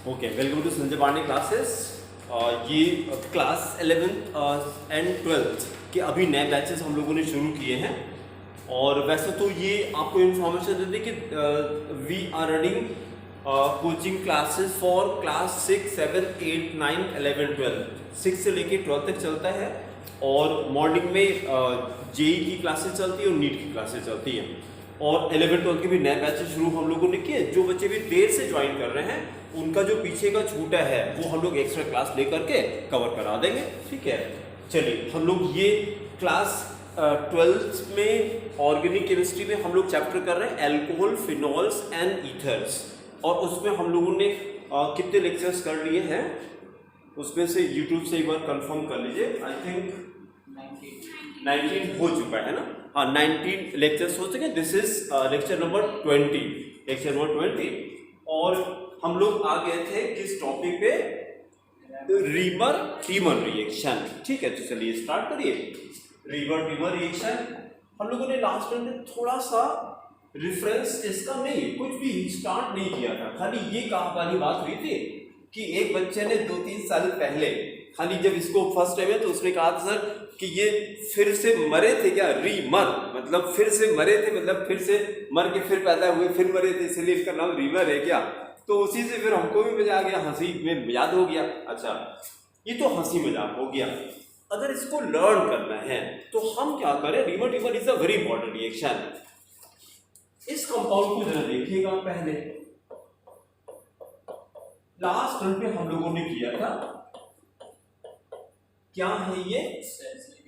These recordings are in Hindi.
Okay, welcome to Sanjay Pandey classes. ये क्लास 11th एंड 12th के अभी नए बैचेस हम लोगों ने शुरू किए हैं। और वैसे तो ये आपको इन्फॉर्मेशन देते कि we are running coaching classes for class 6, 7, 8, 9, 11, 12। 6 से लेके 12 तक चलता है और मॉर्निंग में जेई की क्लासेस चलती है और नीट की क्लासेस चलती हैं। और 11, 12 के भी नए बैचेस शुरू हम लोगों ने किए। जो बच्चे भी देर से ज्वाइन कर रहे हैं उनका जो पीछे का छूटा है वो हम लोग एक्स्ट्रा क्लास लेकर के कवर करा देंगे, ठीक है। चलिए, हम लोग ये क्लास 12th में ऑर्गेनिक केमिस्ट्री में हम लोग चैप्टर कर रहे हैं अल्कोहल, फिनॉल्स एंड ईथर्स। और उसमें हम लोगों ने कितने लेक्चर्स कर लिए हैं उसमें से यूट्यूब से एक बार कंफर्म कर लीजिए। आई थिंक 19 हो चुका है ना। हाँ, 19 लेक्चर्स हो चुके हैं। This is lecture number 20। और हम लोग आ गए थे किस टॉपिक पे? रीमर टीमर रिएक्शन, ठीक है। तो चलिए स्टार्ट करिए। रीमर टीमर रिएक्शन हम लोगों ने लास्ट में थोड़ा सा रिफरेंस इसका नहीं, कुछ भी स्टार्ट नहीं किया था। खाली ये कहानी बात हुई थी कि एक बच्चे ने 2-3 साल पहले खाली जब इसको फर्स्ट टाइम है तो उसने कहा था सर कि ये फिर से मरे थे क्या? रीमर मतलब फिर से मरे थे, मतलब फिर से मर के फिर पैदा हुए, फिर मरे थे, इसलिए इसका नाम रीमर है क्या? तो उसी से फिर हमको भी मजा आ गया, हंसी में याद हो गया। अच्छा, ये तो हंसी मजाक हो गया। अगर इसको लर्न करना है तो हम क्या करें? Reamer teamer is a very important reaction. इस कंपाउंड को जरा देखिएगा। पहले लास्ट टर्म पे हम लोगों ने किया था, क्या है ये?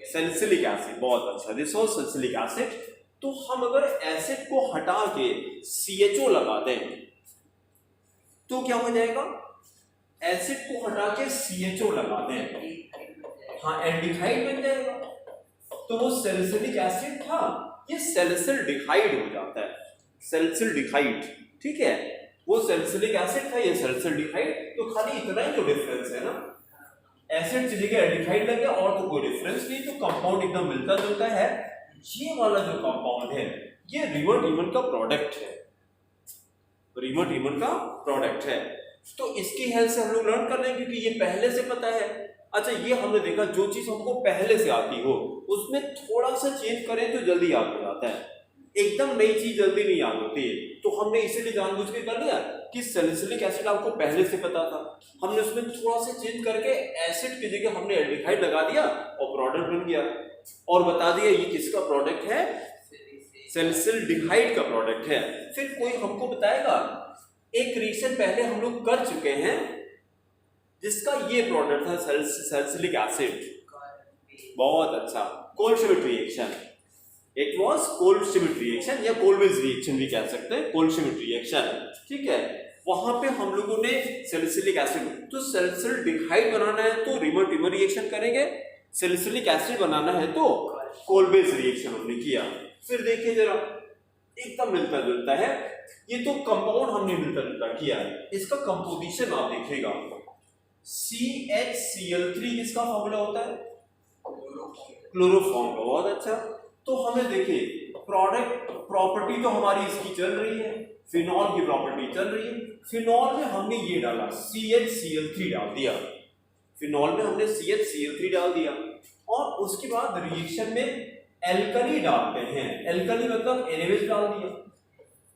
Salicylic acid. बहुत अच्छा, दिस वाज सैलिसिलिक एसिड। तो हम अगर एसिड को हटा के CHO लगा दें तो क्या हो जाएगा? एसिड को हटा के CHO लगा दें, हाँ, एल्डिहाइड बन जाएगा। तो वो सैलिसिलिक एसिड था, ये सैलिसिलडिहाइड हो जाता है, सैलिसिलडिहाइड, ठीक है। वो सैलिसिलिक एसिड था, ये सैलिसिलडिहाइड। तो खाली इतना ही तो डिफरेंस है ना, एसिड की जगह एल्डिहाइड लग गया, और तो कोई डिफरेंस नहीं। तो कंपाउंड एकदम मिलता जुलता है। ये वाला जो कंपाउंड है ये रीमर टीमर का प्रोडक्ट है, रीमर टीमर का प्रोडक्ट है। तो इसकी हेल्प से हम लोग लर्न कर रहे हैं क्योंकि ये पहले से पता है। अच्छा, ये हमने देखा जो चीज हमको पहले से आती हो उसमें थोड़ा सा चेंज करें तो जल्दी याद हो जाता है। एकदम नई चीज जल्दी नहीं याद होती है। तो हमने इसीलिए जानबूझ के कर लिया कि सैलिसिलिक एसिड आपको पहले से पता था, हमने उसमें थोड़ा सा चेंज करके एसिड की जगह हमने एल्डिहाइड लगा दिया और प्रोडक्ट बन गया। और बता दिया ये किसका प्रोडक्ट है? सैलिसिलडिहाइड का प्रोडक्ट है। फिर कोई हमको बताएगा, एक रिएक्शन पहले हम लोग कर चुके हैं जिसका ये प्रोडक्ट था सैलिसिलिक एसिड। बहुत अच्छा, cold-Schmidt reaction. It was cold-Schmidt reaction या कोल्ड-बेज रिएक्शन भी कह सकते हैं, कोल्ड-श्मिट रिएक्शन, ठीक है। वहां पे हम लोगों ने सैलिसिलिक एसिड, तो सैलिसिलडिहाइड बनाना है तो रीमर टीमर रिएक्शन करेंगे, सैलिसिलिक एसिड बनाना है तो कोल्ड-बेज रिएक्शन हमने किया। फिर देखिए जरा, एकदम मिलता जुलता है। ये तो कंपाउंड हमने मिलता जुलता किया है, इसका कंपोजिशन आप देखिएगा। CHCl3 किसका फॉर्मूला होता है? क्लोरोफॉर्म का। बहुत अच्छा। तो हमें देखिए प्रोडक्ट प्रॉपर्टी तो हमारी इसकी चल रही है, फिनॉल की प्रॉपर्टी चल रही है। फिनॉल में हमने ये डाला, CHCl3 डाल दिया, फिनॉल में हमने CHCl3 डाल दिया। और उसके बाद रिएक्शन में एल्कली डालते हैं, एल्कली मतलब NaOH डाल दिया,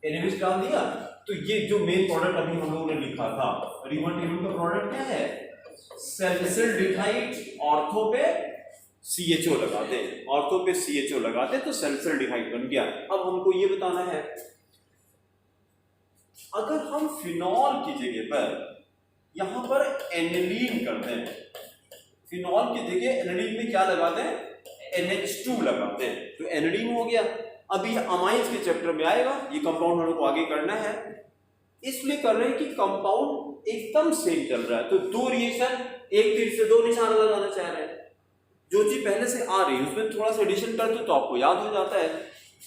NaOH डाल दिया। तो ये जो मेन प्रोडक्ट अभी हम लोगों ने लिखा था, रीमर टीमर का प्रोडक्ट क्या है? सैलिसिलडिहाइड। ऑर्थो पे CHO लगाते हैं, ऑर्थो पे CHO लगाते हैं तो सैलिसिलडिहाइड बन गया। अब हमको ये बताना है, अगर हम फिनॉल की जगह पर यहां पर एनिलीन करते हैं, फिनॉल की जगह एनिलीन में क्या लगाते हैं? NH2 लगाते हैं, तो एनिलीन हो गया। अभी अमाइंस के चैप्टर में आएगा, ये कंपाउंड हम लोग को आगे करना है, इसलिए कर रहे हैं कि कंपाउंड एकदम सेम चल रहा है। तो दो रिएक्शन, एक तीर से दो निशाना लगाना चाह रहे हैं। जो चीज पहले से आ रही है उसमें थोड़ा सा एडिशन कर दो तो आपको याद हो जाता है।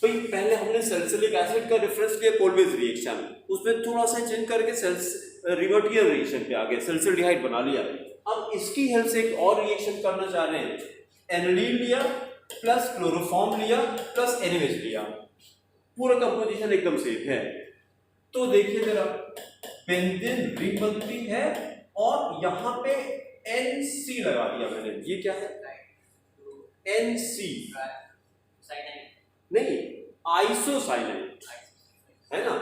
भाई पहले हमने सैलिसिलिक एसिड का रेफरेंस लिया कोल्ड-बेज रिएक्शन, उसमें थोड़ा सा चेंज करके रिमर टीमर रिएक्शन पे आ गए, सैलिसिलडिहाइड बना लिया। अब इसकी हेल्प से एक और रिएक्शन करना चाह रहे हैं, एनिलीन लिया प्लस क्लोरोफॉर्म लिया प्लस NaOH लिया, पूरा कंपोजिशन एकदम सेम है। तो देखिए जरा, बेंजीन रिंग बनती है और यहाँ पे NC लगा दिया मैंने। ये क्या है? NC नहीं, आइसोसाइनाइड है ना।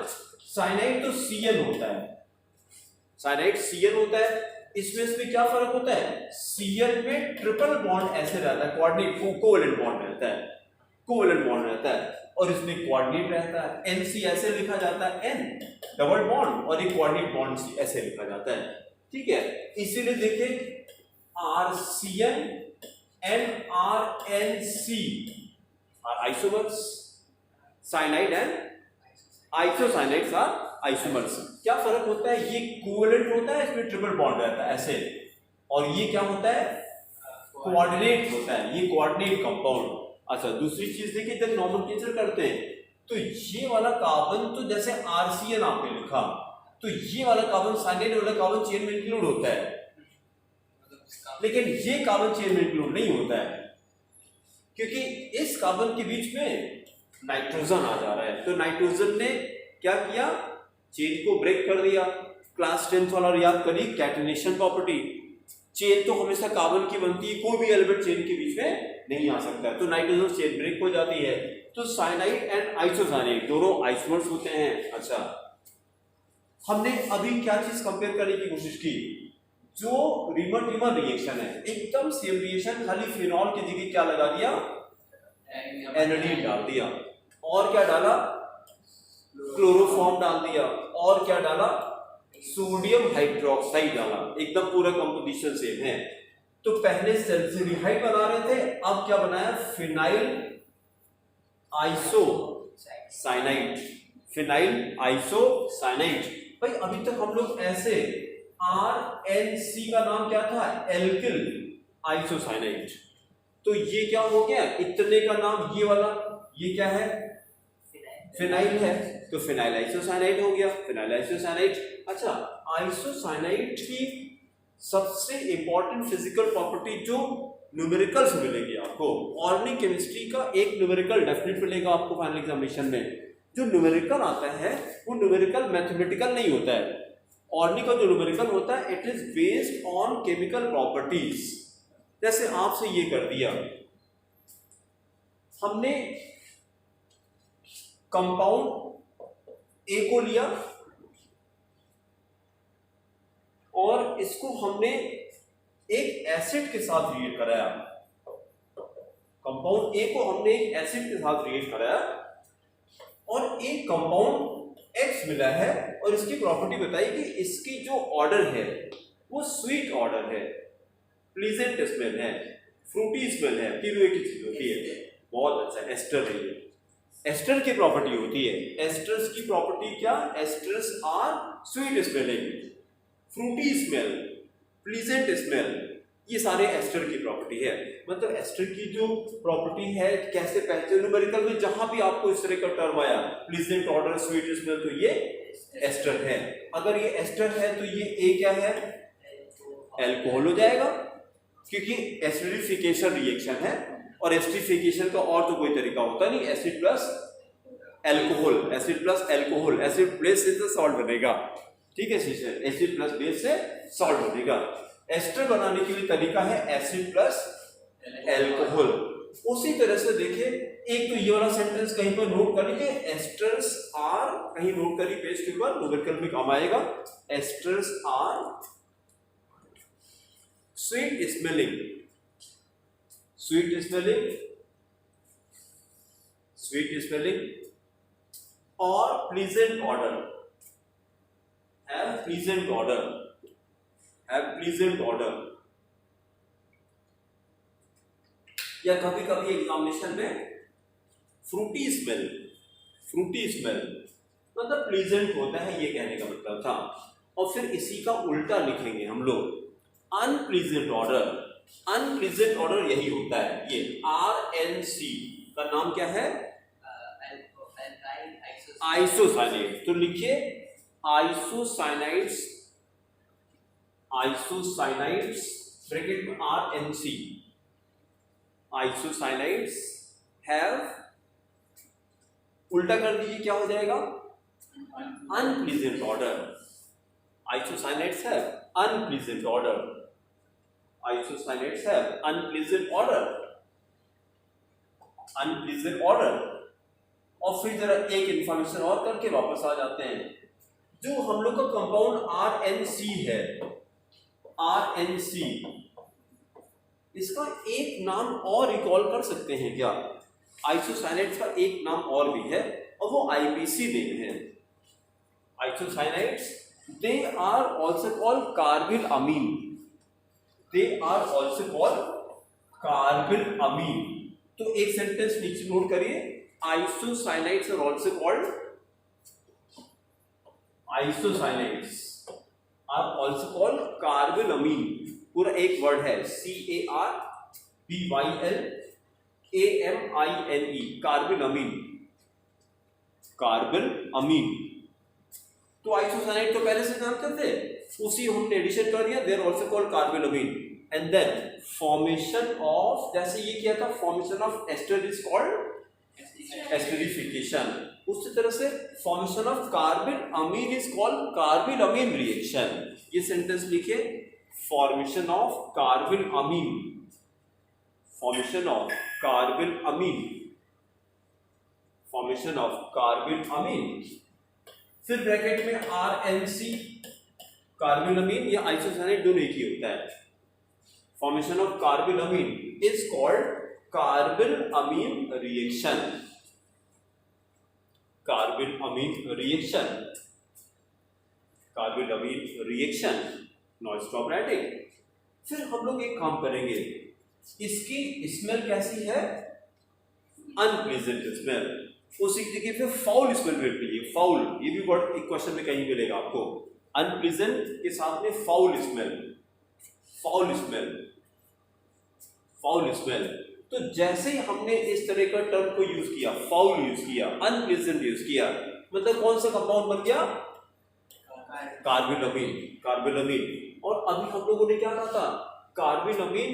साइनाइड तो CN होता है, साइनाइड CN होता है। इसमें क्या फर्क होता है? CN में ट्रिपल बॉन्ड ऐसे रहता है, कोऑर्डिनेट कोवैलेंट बॉन्ड रहता है, कोवैलेंट बॉन्ड रहता है, और इसमें कोऑर्डिनेट रहता है। NC ऐसे लिखा जाता है, N डबल बॉन्ड, और एक कोऑर्डिनेट बॉन्ड C ऐसे लिखा जाता है, ठीक है। इसीलिए देखिए RCN and RNC are isomers, cyanide and isocyanates are isomers। क्या फर्क होता है? ये कोवैलेंट होता है, इसमें ट्रिपल बॉन्ड रहता है ऐसे, और ये क्या होता है? कोऑर्डिनेट होता है, ये कोऑर्डिनेट कंपाउंड। अच्छा, दूसरी चीज देखिए, जब नॉमेनक्लेचर करते हैं तो ये वाला कार्बन तो जैसे RCN आपने लिखा, तो ये वाला कार्बन साइनाइड वाला कार्बन चेन में इंक्लूड होता है, लेकिन ये कार्बन चेन में इंक्लूड नहीं होता है, क्योंकि इस कार्बन के बीच में नाइट्रोजन आ जा रहा है। तो नाइट्रोजन ने क्या किया? चेन को ब्रेक कर दिया। क्लास 10th वाला याद करिए, कैटेनेशन प्रॉपर्टी। चेन तो हमेशा कार्बन की बनती है, कोई भी एलिमेंट चेन के बीच में नहीं आ सकता, तो नाइट्रोजन चेन ब्रेक हो जाती है। तो साइनाइड एंड आइसोसाइनाइड दोनों आइसोमर्स होते हैं। अच्छा, हमने अभी क्या चीज कंपेयर करने की कोशिश की? जो रीमर रिएक्शन है, एकदम सेम रिएक्शन, खाली फिनॉल की जगह क्या लगा दिया? एनाडीन डाल दिया, और क्या डाला? क्लोरोफॉर्म डाल दिया, और क्या डाला? सोडियम हाइड्रोक्साइड डाला। एकदम पूरा कंपोजिशन सेम है। तो पहले सल्फ्यूरिहाइड बना रहे थे, अब क्या बनाया? Phenyl isocyanide, phenyl isocyanide. भाई अभी तक हम लोग ऐसे RNC का नाम क्या था? Alkyl isocyanide. तो ये क्या हो गया? इतने का नाम ये वाला, ये क्या है? फिनाइल है, तो फिनाइल आइसोसाइनाइड हो गया, फिनाइल आइसोसाइनाइड। अच्छा, आइसोसाइनाइड की सबसे इंपॉर्टेंट फिजिकल प्रॉपर्टी जो न्यूमेरिकल्स मिलेगी आपको, ऑर्गेनिक केमिस्ट्री का एक न्यूमेरिकल डेफिनेट मिलेगा आपको फाइनल एग्जामिनेशन में। जो न्यूमेरिकल आता है वो न्यूमेरिकल मैथमेटिकल नहीं होता है। ऑर्गेनिक का जो न्यूमेरिकल होता है, it is based on chemical properties. जैसे आपसे ये कर दिया, हमने कंपाउंड A को लिया और इसको हमने एक एसिड के साथ रिएक्ट कराया। कंपाउंड A को हमने एक एसिड के साथ रिएक्ट कराया और एक कंपाउंड X मिला है, और इसकी प्रॉपर्टी बताई कि इसकी जो ऑर्डर है वो स्वीट ऑर्डर है, प्लीजेंट स्मेल है, फ्रूटी स्मेल है, तीनों एक ही चीज होती है। बहुत अच्छा, एस्टर है ये। एस्टर की प्रॉपर्टी होती है। एस्टर्स की प्रॉपर्टी क्या? Esters are sweet smelling, fruity smell, pleasant smell, ये सारे एस्टर की प्रॉपर्टी है। मतलब एस्टर की जो प्रॉपर्टी है कैसे पहचान? न्यूमेरिकल में जहां भी आपको इस तरह का टर्म आया, प्लीजेंट ऑर्डर, स्वीट स्मेल, तो ये एस्टर है। अगर ये एस्टर है तो ये ए क्या है? एल्कोहल हो जाएगा, क्योंकि एसिडिफिकेशन रिएक्शन है, और एसिडिफिकेशन का और तो कोई तरीका होता नहीं। Acid plus alcohol, acid plus alcohol, acid base से सॉल्ट बनेगा, ठीक है। एसिड प्लस बेस से सॉल्ट बनेगा। एस्टर बनाने के लिए तरीका है एसिड प्लस एल्कोहल। उसी तरह से देखिए, एक तो ये वाला सेंटेंस कहीं पर नोट कर लीजिए, एस्टर्स आर, कहीं नोट करिए पेज के ऊपर, न्यूमेरिकल में काम आएगा। Esters are sweet smelling, sweet smelling, sweet smelling, और pleasant order, have pleasant order, have pleasant order. या कभी कभी एग्जामिनेशन में फ्रूटी स्मेल, फ्रूटी स्मेल मतलब प्लीजेंट होता है, ये कहने का मतलब था। और फिर इसी का उल्टा लिखेंगे हम लोग, अनप्लीजेंट ऑर्डर। अनप्लीजेंट ऑर्डर यही होता है। ये RNC का नाम क्या है? आइसोसाइनाइड। तो लिखिए आइसोसाइनाइड्स, आइसोसाइनाइड्स ब्रैकेट में RNC, आइसोसाइनाइड्स हैव, उल्टा कर दीजिए क्या हो जाएगा? Unpleasant order. Isocyanates have unpleasant odor. Isocyanates have unpleasant odor. Unpleasant odor. और फिर जरा एक इंफॉर्मेशन और करके वापस आ जाते हैं। जो हम लोग का कंपाउंड RNC है, RNC, इसका एक नाम और रिकॉल कर सकते हैं क्या? आइसोसाइनेट्स का एक नाम और भी है और वो IPC नेम है। Isocyanates, they are also called कार्बिल-अमीन। They are also called कार्बिल-अमीन। तो एक सेंटेंस नीचे नोट करिए, isocyanides are also called, isocyanides are also called carbylamine. पूरा एक वर्ड है, CARBYLAMINE, कार्बिल-अमीन, कार्बिल-अमीन। तो आइसोसाइनाइड तो पहले से जानते थे, उसी हमने एडिशन कर दिया, they are also called carbylamine. And then formation of, जैसे ये किया था, formation of ester is called esterification. उसी तरह से formation of carbylamine is called carbylamine reaction. ये सेंटेंस लिखिए, formation of carbylamine, formation of carbylamine, formation of carbylamine. फिर ब्रैकेट में RNC, कार्बिल-अमीन या आइसोसाइनाइड दोनों एक ही होता है। Formation of carbylamine is called carbylamine reaction, carbylamine reaction, carbylamine reaction. Now stop writing. फिर हम लोग एक काम करेंगे, इसकी स्मेल कैसी है? Unpleasant smell. उसी की जगह पे फाउल स्मेल बैठ लीजिए, फाउल, ये भी वर्ड एक क्वेश्चन में कहीं मिलेगा आपको। अनप्लीजेंट के साथ में foul smell, foul smell, foul smell. तो जैसे ही हमने इस तरह का टर्म को यूज किया, फाउल यूज किया, अनप्लीजेंट यूज किया, मतलब कौन सा कंपाउंड बन गया? कार्बिल-अमीन, कार्बिल-अमीन। और अभी हम लोगों ने क्या कहा था, कार्बिल-अमीन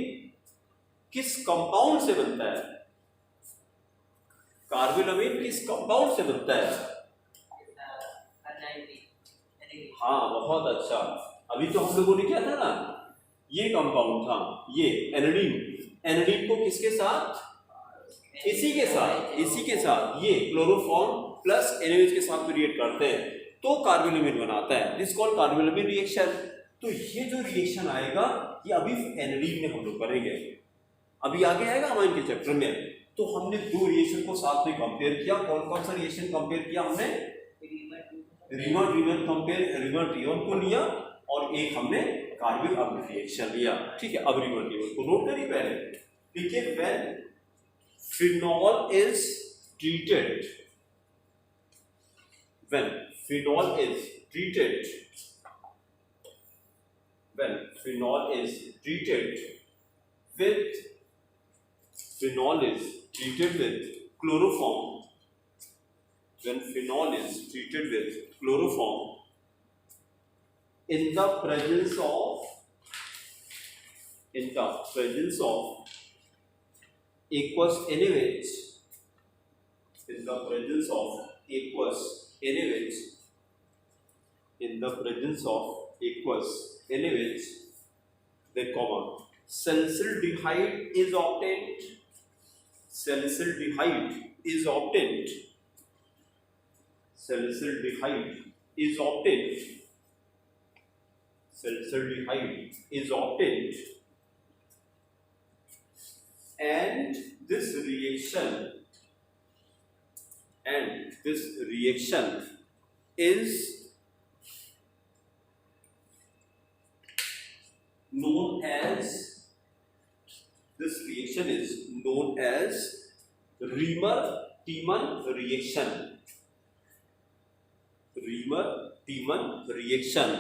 किस कंपाउंड से बनता है? कार्बिल-अमीन किस कंपाउंड से बनता है? हाँ, बहुत अच्छा। अभी तो हम लोगों ने क्या था ना, ये कंपाउंड था, ये एनिलीन। एनिलीन को किसके साथ? इसी के साथ, इसी के साथ ये क्लोरोफॉर्म प्लस NaOH के साथ रिएक्ट करते हैं तो कार्बिल-अमीन बनाता है, दिस कॉल्ड कार्बिल-अमीन रिएक्शन। तो ये जो रिएक्शन आएगा, ये अभी एनिलीन में हम लोग करेंगे, अभी आगे आएगा अमाइन के चैप्टर में। तो हमने दो रिएक्शन को साथ में कंपेयर किया। कौन कौन सा रिएक्शन कंपेयर किया हमने? रीमर कंपेयर, रीमर ट्रियोन को लिया और एक हमने कार्बिल-अमीन रिएक्शन लिया। ठीक है, अब रीमर ट्रियोन को नोट करिए पहले। देखिए, when phenol is treated, when phenol is treated, when phenol is treated with, phenol is treated with chloroform, when phenol is treated with chloroform in the presence of, in the presence of aqueous NaOH, in the presence of aqueous NaOH, in the presence of aqueous NaOH, then comma, salicylaldehyde is obtained, salicylaldehyde is obtained, salicylaldehyde is obtained, salicylaldehyde is obtained, and this reaction, and this reaction is known as, this reaction is known as Riemann-Tiemann reaction, Riemann-Tiemann reaction,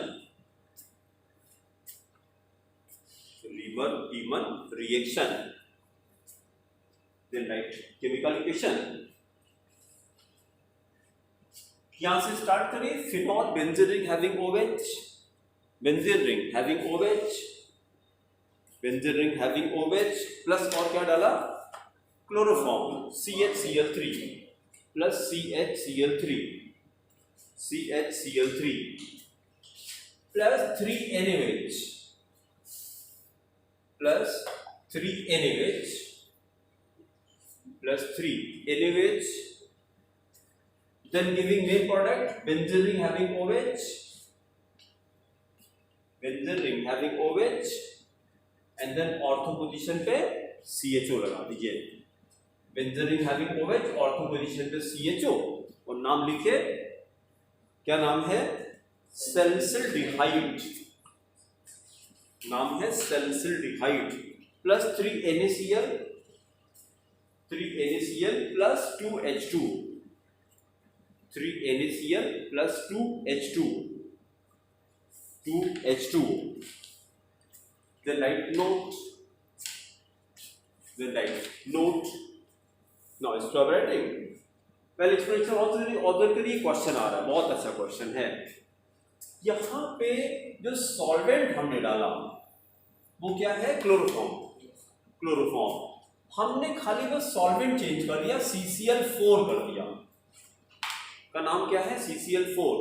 Riemann-Tiemann reaction. Then write chemical equation. यहां से स्टार्ट करिए। Phenol, benzene ring having OH, benzene ring having OH, benzene ring having OH plus और क्या डाला? Chloroform, CHCl3 plus CHCl3, CHCl3, plus 3NaOH plus 3NaOH plus 3NaOH, then giving main product benzene ring having OH, benzene ring having OH, and then ortho position पे CHO लगा दीजिए। benzene ring having OH, ortho position पे CHO, और नाम लिखे, क्या नाम है? सैलिसिल्डिहाइड, नाम है salicylaldehyde, plus 3NaCl plus 2H2, 3NaCl plus 2H2, then write note, now stop writing। पहले एक्सप्लेनेशन ऑथर के लिए क्वेश्चन आ रहा है, बहुत अच्छा क्वेश्चन है। यहाँ पे जो सॉल्वेंट हमने डाला वो क्या है? क्लोरोफॉर्म। हमने खाली बस सॉल्वेंट चेंज कर दिया, CCl4 कर दिया, का नाम क्या है? CCl4,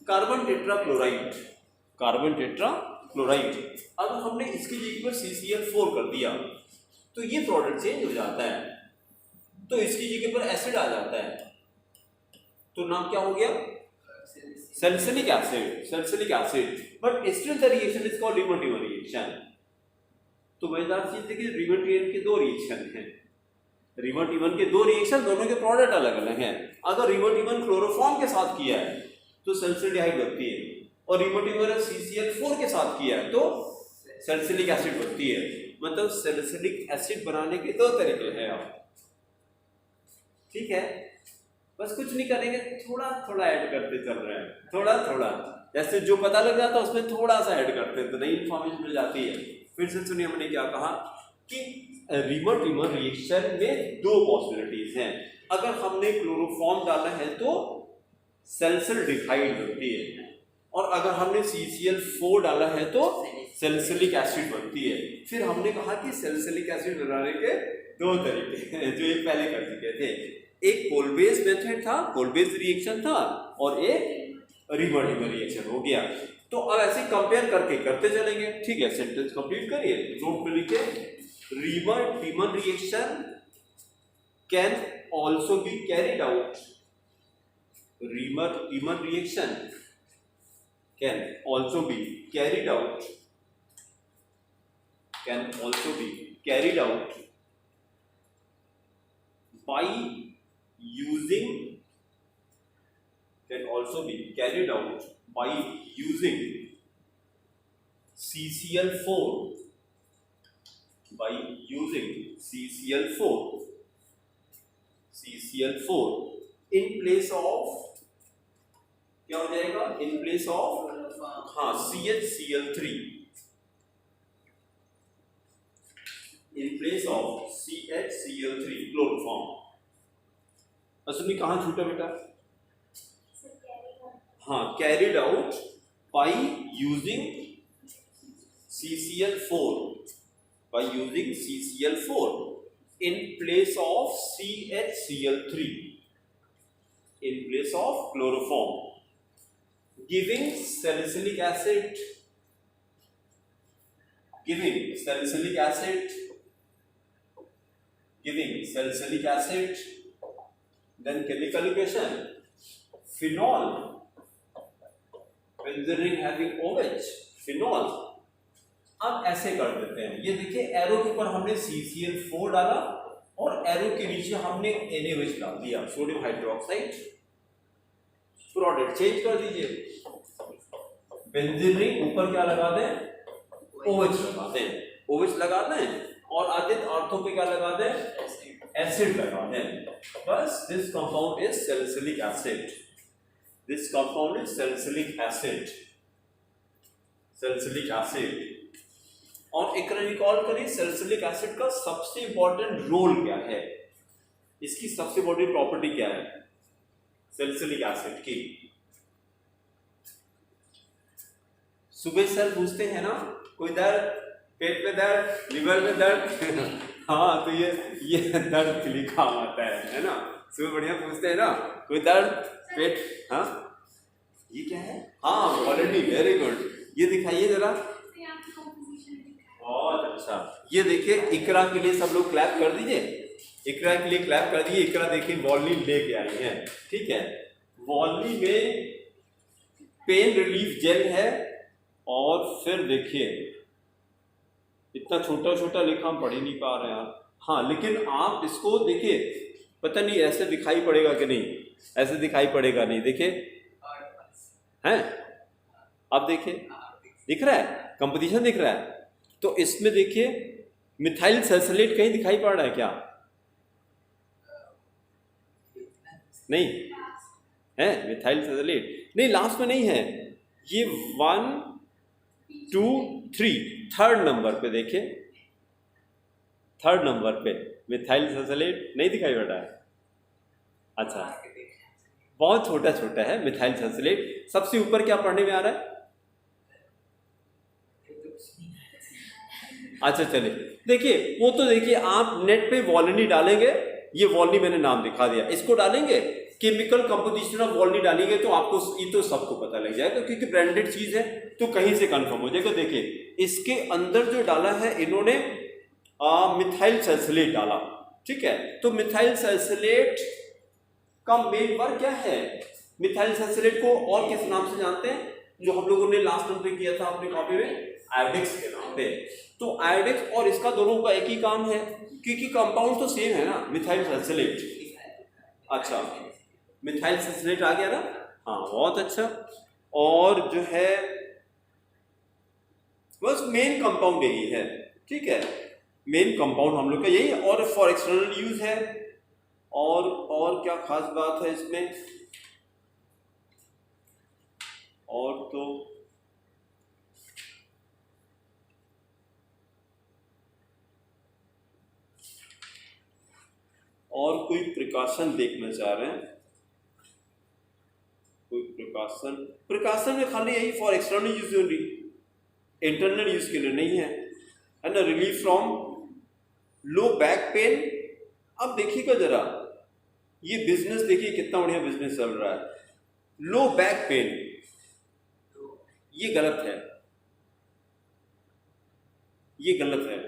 carbon tetrachloride. अब हमने इसकी जगह पर CCl4 कर दिया तो ये प्रोडक्ट चेंज हो जाता है, तो इसकी जगह पर एसिड आ जाता है, तो नाम क्या हो गया? Salicylic acid. But still the reaction is called Reimer Tiemann reaction. तो मजेदार चीज है कि रीमन-रीमन के दो रिएक्शन हैं, रीमन-रीमन के दो रिएक्शन, दोनों के प्रोडक्ट अलग अलग हैं। अगर रीमन-रीमन क्लोरोफॉर्म के साथ किया है तो सैलिसिल्डिहाइड बनती है, और रीमन-रीमन CCl4 के साथ किया है तो सैलिसिलिक एसिड बनती है। मतलब सैलिसिलिक एसिड बनाने के दो तरीके हैं। आप ठीक है, बस कुछ नहीं करेंगे, थोड़ा थोड़ा ऐड करते चल रहे हैं, थोड़ा जैसे जो पता लग जाता है उसमें थोड़ा सा ऐड करते हैं तो नई इन्फॉर्मेशन मिल जाती है। फिर से सुनिए, हमने क्या कहा कि रीमन-रीमन रिएक्शन में दो पॉसिबिलिटीज हैं। अगर हमने क्लोरोफॉर्म डाला है तो सैलिसिल्डिहाइड बनती है, और अगर हमने CCl4 डाला है तो सैलिसिलिक एसिड बनती है। फिर हमने कहा कि सैलिसिलिक एसिड बनाने के दो तरीके हैं, जो एक पहले कर चुके थे। एक कोल-बेस मेथड था, कोल-बेस रिएक्शन था, और एक रीमन-रीमन रिएक्शन हो गया। तो अब ऐसे कंपेयर करके करते चलेंगे। ठीक है, सेंटेंस कंप्लीट करिए, नोट पे लिखिए, Reimer Tiemann reaction can also be carried out, Reimer Tiemann reaction can also be carried out by using CCl4, in place of, क्या हो जाएगा? In place of CHCl3, in place of CHCl3 chloroform. असली कहाँ छूटा बेटा? Carried out by using CCl4, in place of CHCl3, in place of chloroform, giving salicylic acid, then chemical equation, phenol, benzene ring having OH, phenol। अब ऐसे कर देते हैं, ये देखिए एरो के ऊपर हमने CCl4 डाला और एरो के नीचे हमने NaOH डाल दिया, सोडियम हाइड्रोक्साइड। प्रोडक्ट चेंज कर दीजिए, बेंजीन रिंग ऊपर क्या लगा दें? OH लगा दें, और आगे ऑर्थो पे क्या लगा दें? एसिड लगा दें। बस this compound is salicylic acid. और एक रिकॉल करें, सैलिसिलिक एसिड का सबसे इंपॉर्टेंट रोल क्या है, इसकी सबसे बड़ी प्रॉपर्टी क्या है सैलिसिलिक एसिड की? सुबह सर पूछते हैं ना, कोई दर्द, पेट में दर्द, लिवर में दर्द हाँ, तो ये दर्द के लिए काम आता है ना। सुबह बढ़िया पूछते हैं ना, कोई दर्द, पेट, हाँ ये क्या है? हाँ, ऑलरेडी, वेरी गुड। ये दिखाइए जरा। बहुत अच्छा, ये देखिए इकरा के लिए सब लोग क्लैप कर दीजिए, इकरा के लिए क्लैप कर दीजिए। इकरा देखिए वॉल्नी लेके आई है, ठीक है। वॉल्नी में पेन रिलीफ जेल है, और फिर देखिए इतना छोटा छोटा लिखा हम पढ़ ही नहीं पा रहे हैं यार। हाँ, लेकिन आप इसको देखिए, पता नहीं ऐसे दिखाई पड़ेगा कि नहीं, ऐसे दिखाई पड़ेगा नहीं, देखिए हैं, अब देखिए दिख रहा है, कंपोजिशन दिख रहा है। तो इसमें देखिए मिथाइल सैलिसाइलेट कहीं दिखाई पड़ रहा है क्या? नहीं है, मिथाइल सैलिसाइलेट नहीं, लास्ट में नहीं है। ये 1 2 3 थर्ड नंबर पे देखिए, थर्ड नंबर पे मिथाइल सैलिसाइलेट नहीं दिखाई पड़ रहा है। अच्छा, बहुत छोटा छोटा है मिथाइल सैलिसाइलेट। सबसे ऊपर क्या पढ़ने में आ रहा है? अच्छा चलिए देखिए, वो तो देखिए आप नेट पे वॉल्नी डालेंगे, ये वॉल्नी मैंने नाम दिखा दिया, इसको डालेंगे केमिकल कंपोजिशन ऑफ वॉल्नी डालेंगे तो आपको ये तो सबको पता लग जाएगा, क्योंकि ब्रांडेड चीज है तो कहीं से कंफर्म हो जाएगा। देखिए इसके अंदर जो डाला है इन्होंने मिथाइल सैलिसाइलेट डाला, ठीक है। तो मिथाइल सैलिसाइलेट का मेन वर्क क्या है? मिथाइल सैलिसाइलेट को और किस नाम से जानते हैं, जो हम लोगों ने लास्ट टाइम पे किया था अपनी कॉपी में, आयोडेक्स के नाम पे। तो आयोडेक्स और इसका दोनों का एक ही काम है, क्योंकि कंपाउंड तो सेम है ना, मिथाइल सैलिसाइलेट। अच्छा, मिथाइल सैलिसाइलेट आ गया ना, हाँ बहुत अच्छा। और जो है बस मेन कंपाउंड यही है, ठीक है, मेन कंपाउंड हम लोग का यही है। और फॉर एक्सटर्नल यूज है, और क्या खास बात है इसमें, और तो और कोई प्रिकॉशन देखना चाह रहे हैं? कोई प्रिकॉशन में खाली यही for external use only, internal use के लिए नहीं है ना। Relief from low back pain. अब देखिएगा जरा, ये बिजनेस देखिए कितना बढ़िया बिजनेस चल रहा है। लो बैक पेन ये गलत है, ये गलत है।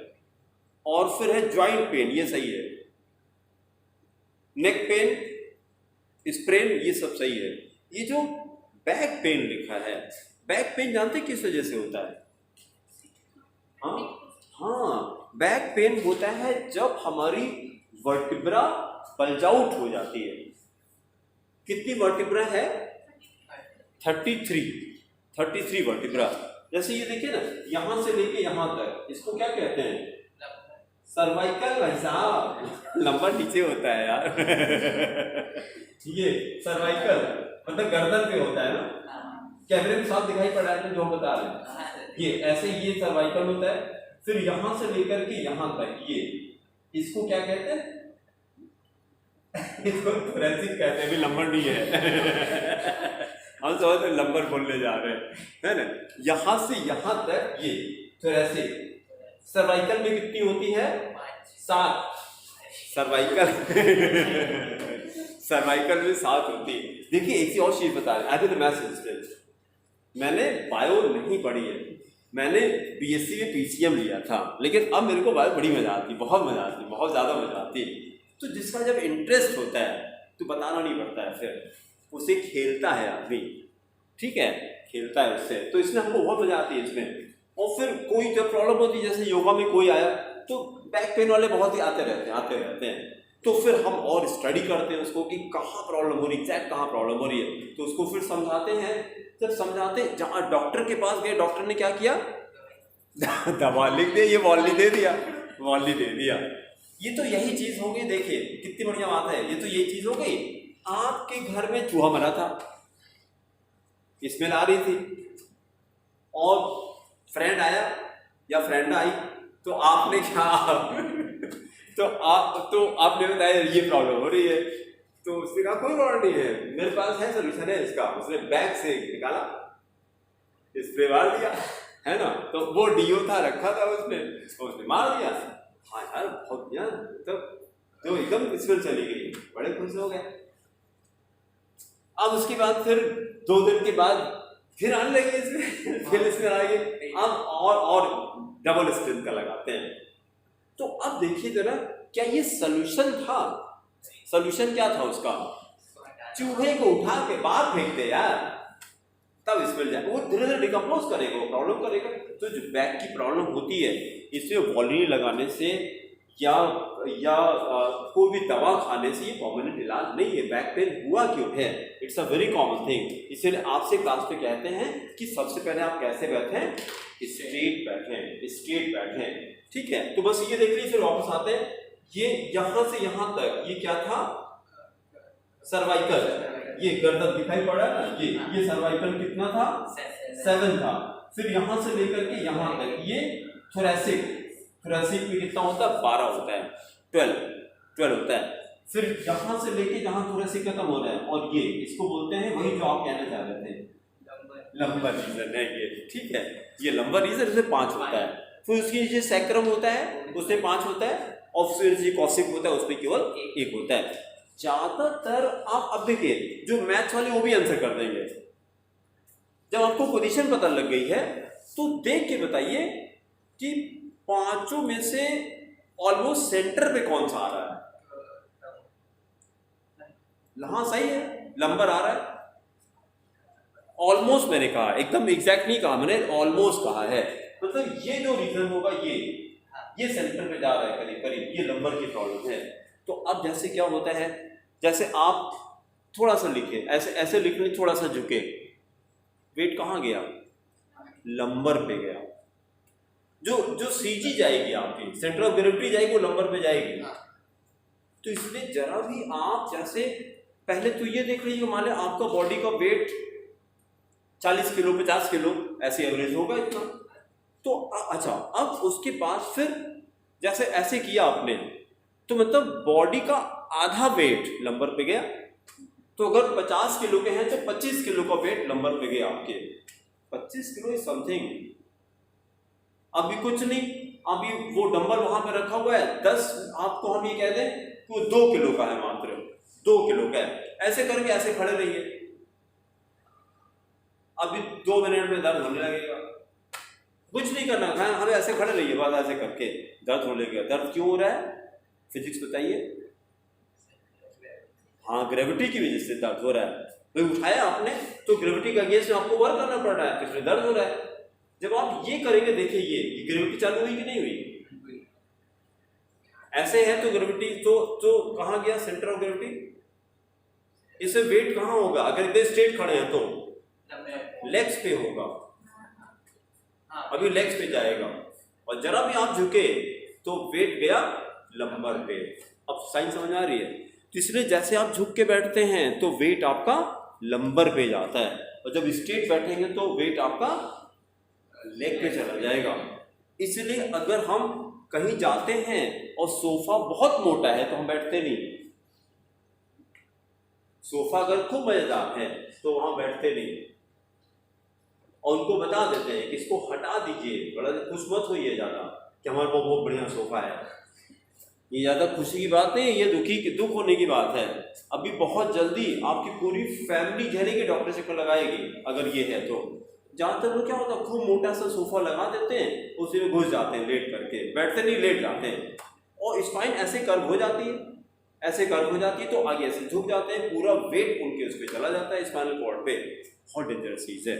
और फिर है ज्वाइंट पेन, ये सही है। नेक पेन, स्प्रेन, ये सब सही है। ये जो बैक पेन लिखा है, बैक पेन जानते किस वजह से होता है? हाँ, बैक पेन होता है जब हमारी वर्टिब्रा बल्ज आउट हो जाती है। कितनी वर्टिब्रा है? 33 वर्टिब्रा। जैसे ये देखिए ना, यहां से लेके यहां तक, इसको क्या कहते हैं? सर्वाइकल। भाई साहब लंबा नीचे होता है यार ये सर्वाइकल मतलब गर्दन पे होता है ना, कैमरे में साफ दिखाई पड़ रहा है जो बता रहे हैं। ये ऐसे ये सर्वाइकल होता है, फिर यहां से लेकर के यहां तक, ये इसको क्या कहते हैं? इसको थोरेसिक कहते हैं, भी लंबर नहीं है हम समझ तो लंबर बोलने जा रहे हैं, है ना। यहां से यहां तक ये थोरेसिक। सर्वाइकल में कितनी होती है? 7 सर्वाइकल सर्वाइकल में 7 होती है। देखिए एक और चीज बता रहे, आई थिंक मैंने बायो नहीं पढ़ी है, मैंने बीएससी में पीसीएम लिया था, लेकिन अब मेरे को बायो बड़ी मजा आती, बहुत मजा आती, बहुत ज्यादा मजा आती है। तो जिसका जब इंटरेस्ट होता है तो बताना नहीं पड़ता है, फिर उसे खेलता है आदमी, ठीक है, खेलता है उससे, तो इसमें हमको बहुत मजा आती है इसमें। और फिर कोई जब प्रॉब्लम होती है, जैसे योगा में कोई आया तो बैक पेन वाले बहुत ही आते रहते हैं, तो फिर हम और स्टडी करते हैं उसको कि कहाँ प्रॉब्लम हो रही, एग्जैक्ट कहाँ प्रॉब्लम हो रही है, तो उसको फिर समझाते हैं। जब समझाते, जहाँ डॉक्टर के पास गए, डॉक्टर ने क्या किया दवा लिख दे, ये वॉल्नी दे दिया, वॉल्नी दे दिया। ये तो यही चीज हो गई, देखिए कितनी बढ़िया बात है। ये तो यही चीज हो गई, आपके घर में चूहा मरा था, स्मेल आ रही थी, और फ्रेंड आया या फ्रेंड आई, तो आपने क्या तो आपने बताया ये प्रॉब्लम हो रही है, तो उसने कहा कोई प्रॉब्लम नहीं है, मेरे पास है सोल्यूशन है इसका। उसने बैग से निकाला, स्प्रे मार दिया, है ना, तो वो डीओ था रखा था उसने मार दिया। हाँ यार बहुत बढ़िया, तो एकदम स्मेल चली गई, बड़े खुश हो गए। अब उसके बाद फिर 2 दिन के बाद फिर आने लगे इसमें फिर इसमें आगे, अब और डबल स्ट्रेंथ का लगाते हैं। तो अब देखिए जरा, क्या ये सोल्यूशन था? सोल्यूशन क्या था उसका? चूहे को उठा के बाहर फेंक दे यार, तब इसमें जाए, वो धीरे धीरे डिकम्पोज करेगा, वो प्रॉब्लम करेगा। तो जो बैक की प्रॉब्लम होती है, इसमें वॉलिनी लगाने से या कोई भी दवा खाने से ये परमानेंट इलाज नहीं है। बैक पेन हुआ क्यों है? It's a very common thing. इसलिए आपसे क्लास पे कहते हैं कि सबसे पहले आप कैसे बैठें? स्ट्रेट बैठें, स्ट्रेट बैठें, ठीक है। तो बस ये देख लीजिए, फिर वापस आते हैं। ये यहां से यहां तक ये क्या था? सर्वाइकल, ये गर्दन दिखाई पड़ा ना, ये सर्वाइकल कितना था? 7 था। फिर यहां से लेकर के यहां तक ये थोरैसिक में कितना होता है? 12 होता है, 12 होता है। फिर यहां से लेके जहां थोरैसिक खत्म हो रहा है, और ये इसको बोलते हैं, वही जो आप कहना चाह रहे थे, लंबर रीजन है ये, ठीक है। ये लंबर रीजन इसमें 5 होता है। फिर उसकी जो सैक्रम होता है उसमें 5 होता है, और फिर जो कॉक्सिक होता है उसमें केवल 1 होता है। ज्यादातर आप अब देखिए, जो मैथ्स वाले वो भी आंसर कर देंगे। जब आपको पोजीशन पता लग गई है तो देख के बताइए कि पांचों में से ऑलमोस्ट सेंटर पे कौन सा आ रहा है? हाँ सही है, लंबर आ रहा है। ऑलमोस्ट मैंने कहा, एकदम एग्जैक्ट नहीं कहा मैंने, ऑलमोस्ट कहा है। मतलब ये जो रीजन होगा ये सेंटर पे जा रहा है करीब करीब, ये लंबर की प्रॉब्लम है। तो अब जैसे क्या होता है, जैसे आप थोड़ा सा लिखे, ऐसे लिखने, थोड़ा सा झुके, वेट कहाँ गया? लंबर पे गया। जो सीजी जाएगी आपकी, सेंटर ऑफ ग्रेविटी जाएगी, वो लंबर पे जाएगी। तो इसलिए जरा भी आप जैसे पहले तो ये देख लीजिए, मान लें आपका बॉडी का वेट 40 किलो 50 किलो ऐसे एवरेज होगा इतना। तो अच्छा, अब उसके बाद फिर जैसे ऐसे किया आपने, तो मतलब बॉडी का आधा वेट लंबर पे गया। तो अगर 50 किलो के हैं तो 25 किलो का वेट लंबर पे गया आपके। 25 किलो इज समथिंग, अभी कुछ नहीं, अभी वो डंबल वहां पे रखा हुआ है 10, आपको हम ये कह दें कि वो 2 किलो का है, मात्र 2 किलो का है। ऐसे करके ऐसे खड़े रहिए, अभी 2 मिनट में दर्द होने लगेगा। कुछ नहीं करना है, हमें ऐसे खड़े रहिए, बस ऐसे करके दर्द होने लगेगा। दर्द क्यों हो रहा है? फिजिक्स बताइए। हाँ, ग्रेविटी की वजह से दर्द हो रहा है। भाई उठाया आपने तो ग्रेविटी का अगेंस्ट में आपको वर्क करना पड़ रहा है, इसलिए दर्द हो रहा है। जब आप ये करेंगे, देखिए ये ग्रेविटी चालू हुई कि नहीं हुई? ऐसे है तो ग्रेविटी तो कहाँ गया सेंटर ऑफ ग्रेविटी? इसे वेट कहाँ होगा? अगर इधर स्ट्रेट खड़े हैं तो लेग्स पे होगा, अभी लेग्स पे जाएगा। और जरा भी आप झुके तो वेट गया लंबर पे। अब साइन समझ आ रही है? तो इसलिए जैसे आप झुक के बैठते हैं तो वेट आपका लंबर पे जाता है, और जब स्ट्रेट बैठेंगे तो वेट आपका लेग पे चला जाएगा। इसलिए अगर हम कहीं जाते हैं और सोफा बहुत मोटा है तो हम बैठते नहीं। सोफा अगर खूब मजेदार है तो वहां बैठते नहीं, और उनको बता देते हैं कि इसको हटा दीजिए, बड़ा खुश मत होइए ज्यादा कि हमारे पास बहुत बढ़िया सोफा है। ये ज्यादा खुशी की बात नहीं है, ये दुख होने की बात है। अभी बहुत जल्दी आपकी पूरी फैमिली झेलेगी, डॉक्टर चक्कर लगाएगी अगर ये है तो। ज्यादातर लोग क्या होता है, खूब मोटा सा सोफा लगा देते हैं, उसी में घुस जाते हैं लेट करके, बैठते नहीं लेट जाते हैं, और स्पाइन ऐसे कर्व हो जाती है, ऐसे कर्व हो जाती है तो आगे ऐसे झुक जाते हैं, पूरा वेट उनके उस पर चला जाता है स्पाइनल कॉर्ड पे। बहुत डेंजरस चीज है,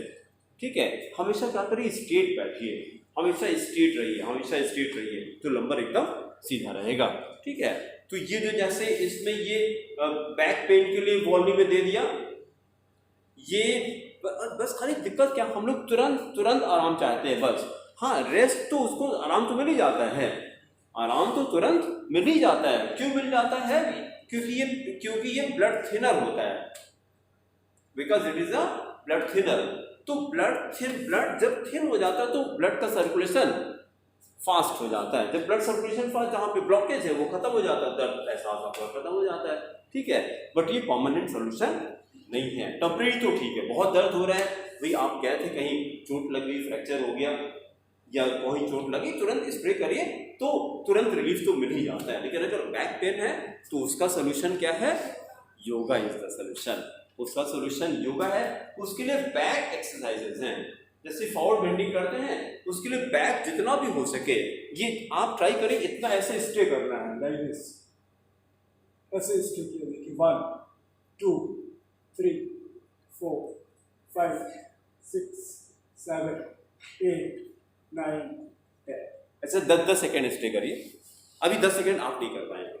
ठीक है। हमेशा क्या करिए, स्ट्रेट बैठिए, हमेशा स्ट्रेट रहिए, हमेशा स्ट्रेट रहिए, तो लंबर एकदम सीधा रहेगा, ठीक है। तो ये जो जैसे इसमें ये बैक पेन के लिए वॉल्नी में दे दिया, ये बस खाली दिक्कत क्या, हम लोग तुरंत आराम चाहते हैं बस। हाँ, रेस्ट तो उसको आराम तो मिल ही जाता है, आराम तो तुरंत मिल ही जाता है। क्यों मिल जाता है? क्योंकि ये ब्लड थिनर होता है, because it is a blood thinner. तो ब्लड जब थिन हो जाता है तो ब्लड का सर्कुलेशन फास्ट हो जाता है। जब ब्लड सर्कुलेशन फास्ट, जहाँ पे ब्लॉकेज है वो खत्म हो जाता है, दर्द एहसास आपका खत्म हो जाता है, ठीक है। बट ये परमानेंट सोल्यूशन नहीं है, टेम्परेरी तो ठीक है। बहुत दर्द हो रहा है भाई, आप गए थे कहीं, चोट लग गई, फ्रैक्चर हो गया या कहीं चोट लगी, तुरंत स्प्रे करिए तो तुरंत रिलीफ तो मिल ही जाता है। लेकिन अगर बैक पेन है तो उसका सोल्यूशन क्या है? Yoga is the solution. उसका सॉल्यूशन योगा है। उसके लिए बैक एक्सरसाइजेस हैं, जैसे फॉरवर्ड बेंडिंग करते हैं उसके लिए बैक जितना भी हो सके ये आप ट्राई करें, इतना ऐसे स्टे करना है लाइक दिस, ऐसे स्टे किया 1 2 3 4 5 6 7 8 9 10, ऐसे 10-10 सेकेंड स्टे करिए। अभी 10 सेकेंड आप नहीं कर पाएंगे,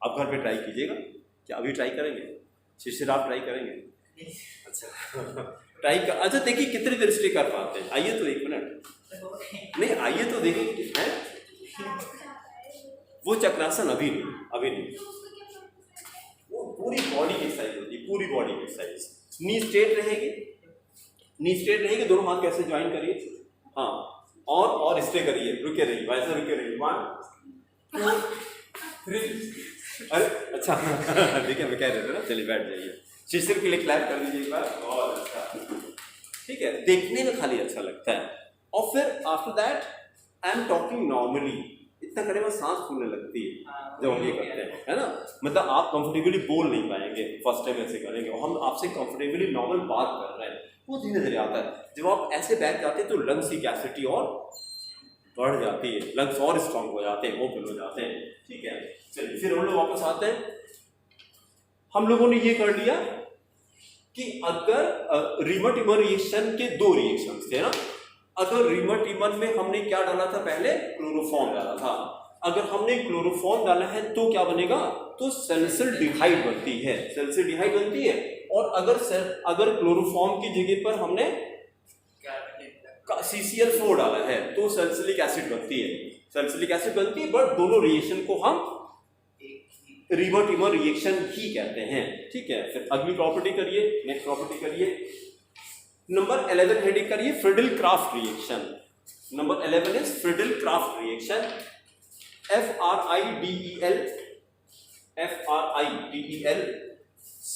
आप घर पे ट्राई कीजिएगा। क्या अभी ट्राई करेंगे? शिशिर आप ट्राई करेंगे? अच्छा ट्राई कर, अच्छा देखिए कितनी देर स्टे कर पाते हैं। आइए तो 1 मिनट, नहीं आइए तो देखिए है वो चक्रासन अभी नहीं, वो पूरी बॉडी की एक्सरसाइज होती है, पूरी बॉडी की एक्सरसाइज। नी स्ट्रेट रहेगी, दोनों हाथ कैसे ज्वाइन करिए, हाँ और स्टे करिए, रुके रहिए, वैसे रुके रहिए 1 2 3। अरे अच्छा देखिए मैं कह रहे थे ना, चलिए बैठ जाइए। शिशिर के लिए क्लैप कर लीजिए एक बार, बहुत अच्छा, ठीक है, देखने में खाली अच्छा लगता है। और फिर after that I am talking normally, इतना करने में सांस फूलने लगती है जब हम ये करते हैं, है ना, मतलब आप कंफर्टेबली बोल नहीं पाएंगे फर्स्ट टाइम ऐसे करेंगे, और हम आपसे कंफर्टेबली नॉर्मल बात कर रहे हैं, वो धीरे धीरे आता है। जब आप ऐसे बैठ जाते हैं तो लंग्स की कैपेसिटी और बढ़ जाती है, लंग्स और स्ट्रांग हो जाते हैं, ओपन हो जाते हैं, ठीक है। चलिए फिर हम लोग वापस आते हैं। हम लोगों ने ये कर लिया कि अगर रीमर-टिमर रिएक्शन के 2 रिएक्शन थे ना, अगर रीमर-टिमर में हमने क्या डाला था, पहले क्लोरोफॉर्म डाला था, अगर हमने क्लोरोफॉर्म डाला है तो क्या बनेगा, तो सैलिसिलडिहाइड बनती है, सैलिसिलडिहाइड बनती है। और अगर क्लोरोफॉर्म की जगह पर हमने CCl4 डाला है तो सैलिसिलिक एसिड बनती है, बट दोनों रिएक्शन को हम रीमर-टिमर रिएक्शन ही कहते हैं, ठीक है। फिर अगली प्रॉपर्टी करिए, नेक्स्ट प्रॉपर्टी करिए, नंबर 11 हेडिंग करिए Friedel-craft reaction. Number 11 is Friedel-craft reaction, FRIDEL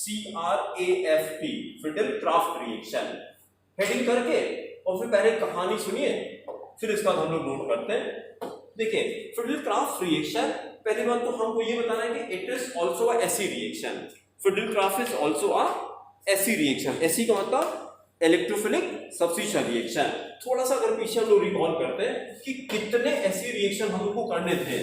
CRAFT, Friedel-craft reaction heading करके, और फिर पहले कहानी सुनिए, फिर इसका हम लोग नोट करते हैं। देखिए फ्रिडल-क्राफ्ट रिएक्शन, पहली बात तो हमको ये बताना है कि it is also a AC reaction. Friedel-craft is also a AC reaction. AC का मतलब इलेक्ट्रोफिलिक सब्स्टिट्यूशन रिएक्शन। थोड़ा सा अगर पीछे हम लोग रिकॉल करते हैं कि कितने एसी रिएक्शन हम लोग को करने थे,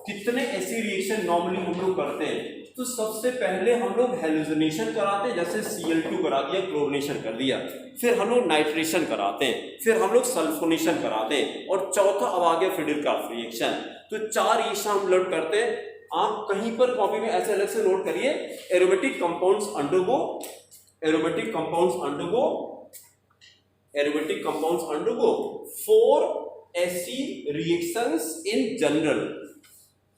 कितने एसी रिएक्शन नॉर्मली हम लोग करते हैं, तो सबसे पहले हम लोग हेलोजनेशन कराते हैं, जैसे Cl2 करा दिया, क्लोरीनेशन कर दिया, फिर हम लोग नाइट्रेशन कराते हैं, फिर हम लोग सल्फोनेशन कराते हैं, और चौथा अब आ गया फ्रिडल-क्राफ्ट रिएक्शन। तो 4 रिएक्शन हम लोग करते हैं। आप कहीं पर कॉपी में ऐसे अलग से नोट करिए, aromatic compounds undergo 4 AC reactions in general.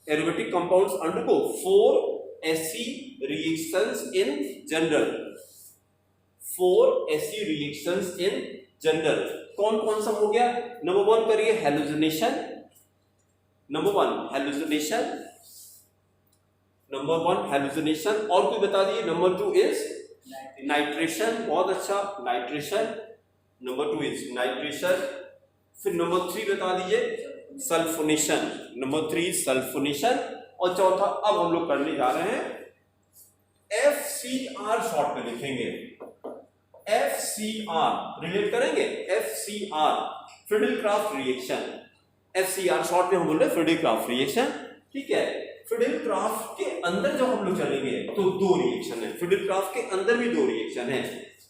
Aromatic compounds undergo 4 AC reactions in general, 4 AC reactions in general. कौन कौन सा हो गया? नंबर 1 करिए हेलोजनेशन, नंबर 1 हेलोजनेशन, और कोई बता दिए। नंबर 2 इज नाइट्रेशन, बहुत अच्छा, नाइट्रेशन। Number 2 is nitration. फिर नंबर 3 बता दीजिए सल्फोनेशन, नंबर 3 सल्फोनेशन। और चौथा अब हम लोग करने जा रहे हैं FCR, शॉर्ट में लिखेंगे FCR, रिलेट करेंगे FCR, Friedel-craft reaction. FCR short में हम बोल रहे हैं फ्रिडल-क्राफ्ट रिएक्शन, ठीक है। फ्रिडल-क्राफ्ट के अंदर जब हम लोग चलेंगे तो 2 रिएक्शन है, फ्रिडल-क्राफ्ट के अंदर भी 2 रिएक्शन है।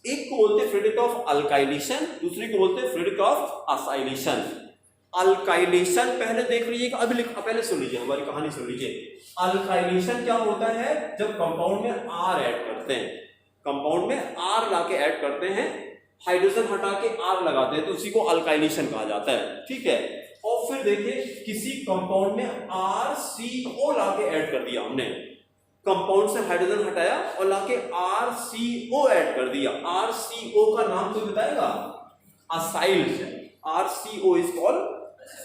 एक को बोलते हैं फ्रिडल-क्राफ्ट अल्काइलेशन, दूसरी को बोलते हैं फ्रिडल-क्राफ्ट असाइलेशन। अल्काइलेशन पहले देख लीजिए, अभी पहले सुन लीजिए, हमारी कहानी सुन लीजिए। अल्काइलेशन क्या होता है? जब कंपाउंड में R ऐड करते हैं, कंपाउंड में R लाके ऐड करते हैं, हाइड्रोजन हटा के R लगाते हैं, तो उसी को अल्काइलेशन कहा जाता है, ठीक है। और फिर देखिए किसी कंपाउंड में RCO लाके ऐड कर दिया हमने, कंपाउंड से हाइड्रोजन हटाया और लाके RCO ऐड कर दिया। RCO का नाम कोई बताएगा? Acyl. RCO is called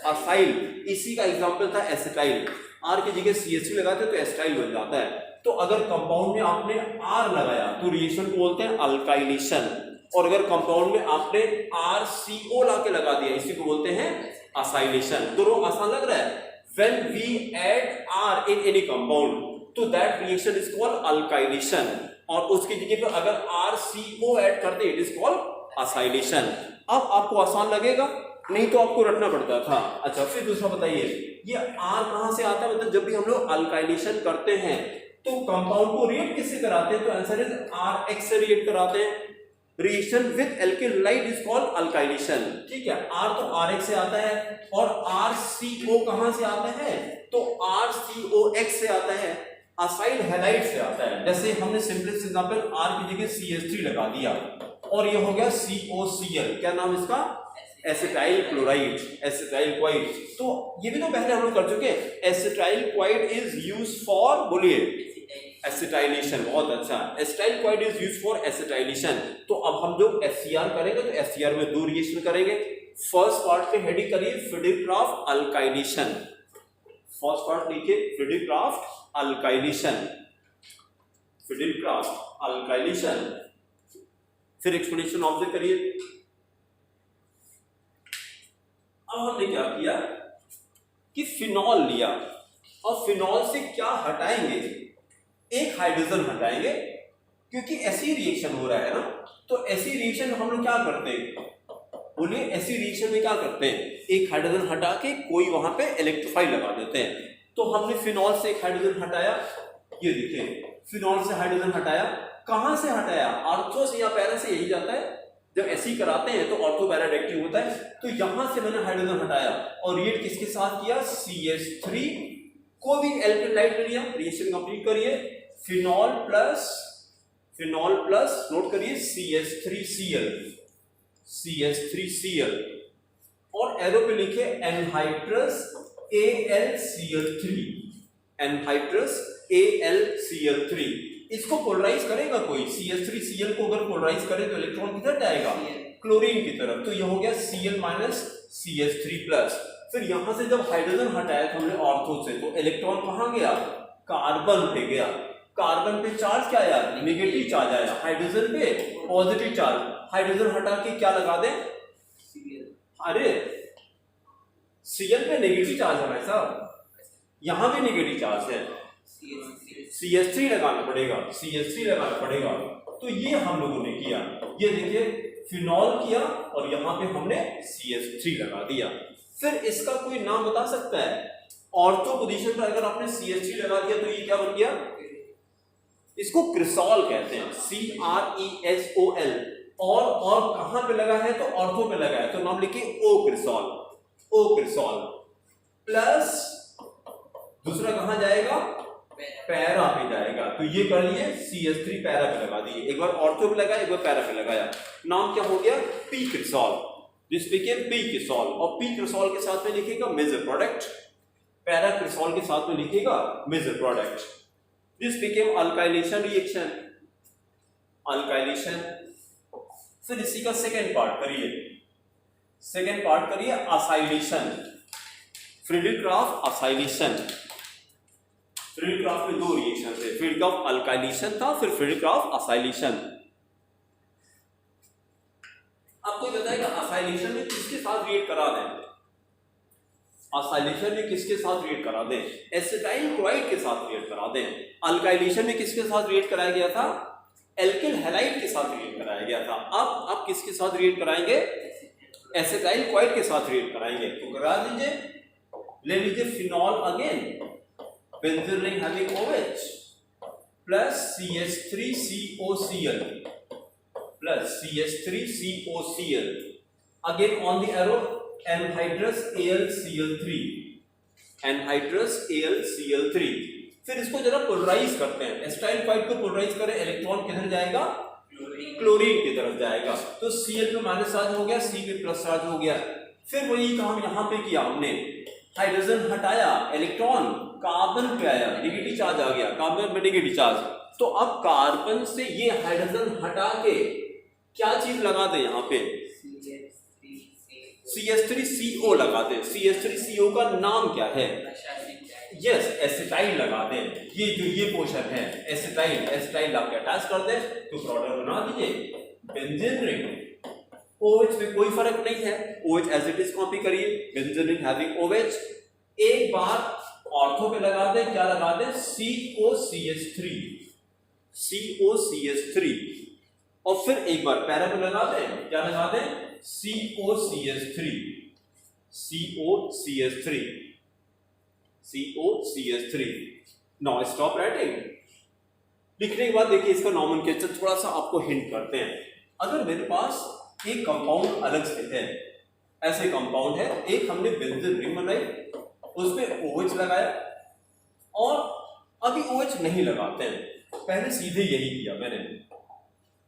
acyl. इसी का एग्जांपल था एसिटाइल, R की जगह CH2 लगाते तो एसिटाइल बन जाता है। तो अगर कंपाउंड में आपने R लगाया तो रिएक्शन को बोलते हैं अल्काइलेशन, और अगर कंपाउंड में आपने RCO लाके लगा दिया, इसी को बोलते हैं असाइलेशन। दोनों आसान लग रहा है? When we add R in any compound, तो that reaction is called alkylation, और उसकी जगह पर अगर RCO ऐड करते इट इज कॉल्ड असाइलेशन। अब आपको आसान लगेगा, नहीं तो आपको रटना पड़ता था। अच्छा, फिर दूसरा बताइए, ये R कहां से आता है? मतलब जब भी हम लोग अल्काइलेशन करते हैं तो कंपाउंड को रिएक्ट किससे कराते हैं? तो आंसर इज RH से रिएक्ट कराते हैं। Reaction with alkaloid is called alkylation. ठीक है, R तो RH से आता है और RCO कहां से आता है? तो RCOX से आता है, असाइल हैलाइड से आता है। जैसे हमने सिंपलेस्ट एग्जांपल R की जगह CH3 लगा दिया और ये हो गया COCl। क्या नाम इसका? एसिटाइल क्लोराइड, एसिटाइल क्वाइड। तो ये भी तो पहले हम लोग कर चुके हैं। एसिटाइल क्वाइड इज यूज्ड फॉर, बोलिए, एसिटाइलेशन। बहुत अच्छा, एसिटाइल क्वाइड इज यूज्ड फॉर एसिटाइलेशन। तो अब हम जो FCR करेंगे तो FCR में दो रिएक्शन करेंगे। फर्स्ट पार्ट पे हेडिंग करिए फ्रीडीक्राफ्ट अल्काइलेशन। फर्स्ट पार्ट लिखिए फ्रीडीक्राफ्ट अल्काइलेशन, फ्रीडीक्राफ्ट अल्काइलेशन। फिर एक्सप्लेनेशन ऑब्जर्व करिए। अब हमने क्या किया कि फिनॉल लिया और फिनॉल से क्या हटाएंगे? एक हाइड्रोजन हटाएंगे, क्योंकि ऐसी रिएक्शन हो रहा है ना। तो ऐसी रिएक्शन हम लोग क्या करते हैं? बोलिए, ऐसी रिएक्शन में क्या करते हैं? एक हाइड्रोजन हटा के कोई वहां पे इलेक्ट्रोफाइल लगा देते हैं। तो हमने फिनॉल से एक हाइड्रोजन हटाया, ये देखिए, फिनॉल से हाइड्रोजन हटाया। कहां से हटाया? ऑर्थो से या पैरा से, यही जाता है। जब ऐसी कराते हैं तो ऑर्थो पैरा डायरेक्टिव होता है। तो यहां से मैंने हाइड्रोजन हटाया और रिएक्ट किसके साथ किया? CH3 को भी एल्केलाइड लिया। रिएक्शन कंप्लीट करिए। फिनॉल प्लस नोट करिए CH3Cl, CH3Cl और एरो पे लिखे एनहाइड्रस AlCl3, एनहाइड्रस AlCl3। इसको पोलराइज करेगा कोई? CH3Cl को अगर पोलराइज करे तो इलेक्ट्रॉन किधर जाएगा? क्लोरीन की तरफ। तो ये हो गया Cl माइनस CH3 प्लस। फिर यहां से जब हाइड्रोजन हटाया था हमने ऑर्थो से, तो इलेक्ट्रॉन कहां गया? कार्बन पे गया। कार्बन पे चार्ज क्या आया? नेगेटिव चार्ज आया। हाइड्रोजन पे पॉजिटिव चार्ज। हाइड्रोजन हटा के क्या लगा दें? अरे Cl पे नेगेटिव चार्ज है भाई साहब, यहां भी नेगेटिव चार्ज है। CH3 लगाना पड़ेगा, CH3 लगाना पड़ेगा। तो ये हम लोगों ने किया। ये देखिए, फिनॉल किया और यहां पे हमने CH3 लगा दिया। फिर इसका कोई नाम बता सकता है? ऑर्थो पोजीशन पर अगर आपने CH3 लगा दिया तो ये क्या बन गया? इसको क्रिसॉल कहते हैं, CRESOL। और कहां पे लगा है? तो ऑर्थो पे लगा है, तो नाम लिखिए O क्रिसॉल, O क्रिसॉल। प्लस दूसरा कहां जाएगा? पैरा पे जाएगा। तो ये कर लिए, CH3 पैरा पे लगा दिए। एक बार ऑर्थो पे लगाया, एक बार पैरा पे लगाया। नाम क्या हो गया? P cresol. This became P cresol. और P क्रिसॉल के साथ में लिखेगा मेजर प्रोडक्ट, पैरा क्रिसॉल के साथ में लिखेगा major product. This became alkylation reaction, alkylation. फिर इसी का सेकेंड पार्ट करिए, सेकेंड पार्ट करिए असाइलेशन, फ्रीडीक्राफ्ट असाइलेशन। फ्रीडीक्राफ्ट में दो रिएक्शन थे, फ्रीडीक्राफ्ट अल्काइलेशन था, फिर फ्रीडीक्राफ्ट असाइलेशन। अब कोई बताएगा असाइलेशन में किसके साथ रिएक्ट करा दें? असाइलेशन में किसके साथ रिएक्ट करा दें? एसिटाइल क्लोराइड के साथ रिएक्ट करा दें। अल्काइलेशन में किसके साथ रिएक्ट कराया गया था? एल्किल हैलाइड के साथ रिएक्ट कराया गया था। अब किसके साथ रिएक्ट कराएंगे? एसिटाइल क्लोराइड के साथ रिएक्ट कराएंगे। तो करा दीजिए, ले लीजिए phenol again, benzene ring having OH plus CH3COCl plus CH3COCl। Again on the arrow anhydrous AlCl3, anhydrous AlCl3। फिर इसको जरा पोलराइज करते हैं। एसिटाइल क्लोराइड को पोलराइज करें, इलेक्ट्रॉन किधर जाएगा? क्लोरीन की तरफ जाएगा। तो Cl पे माइनस चार्ज हो गया, C पे प्लस चार्ज हो गया। फिर वही काम यहां पे किया हमने, हाइड्रोजन हटाया, इलेक्ट्रॉन कार्बन पे आया, नेगेटिव चार्ज आ गया, कार्बन में नेगेटिव चार्ज। तो अब कार्बन से ये हाइड्रोजन हटा के क्या चीज लगा दे? यहाँ पे CH3CO लगा दे। CH3CO का नाम क्या है? यस, एसिटाइल लगा दे। ये जो ये पोर्शन है एसिटाइल, एसिटाइल आपके अटैच कर दे तो प्रोडक्ट बना दीजिए बेंजीन रिंग। OH में कोई फर्क नहीं है, OH as it is copy करिए, बेंजीन रिंग हैविंग OH। एक बार ऑर्थो पे लगा दे, क्या लगा दे? COCH3, COCH3 और फिर एक बार पैरा पे लगा दें, क्या लगा दें, COCH3 COCH3 COCH3। Now stop writing. लिखने के बाद देखिए इसका नॉमेनक्लेचर थोड़ा सा आपको हिंट करते हैं। अगर मेरे पास एक कंपाउंड अलग से है, ऐसे कंपाउंड है, एक हमने बेंजीन रिंग बनाई, उसमें OH लगाया और अभी OH नहीं लगाते हैं, पहले सीधे यही किया मैंने।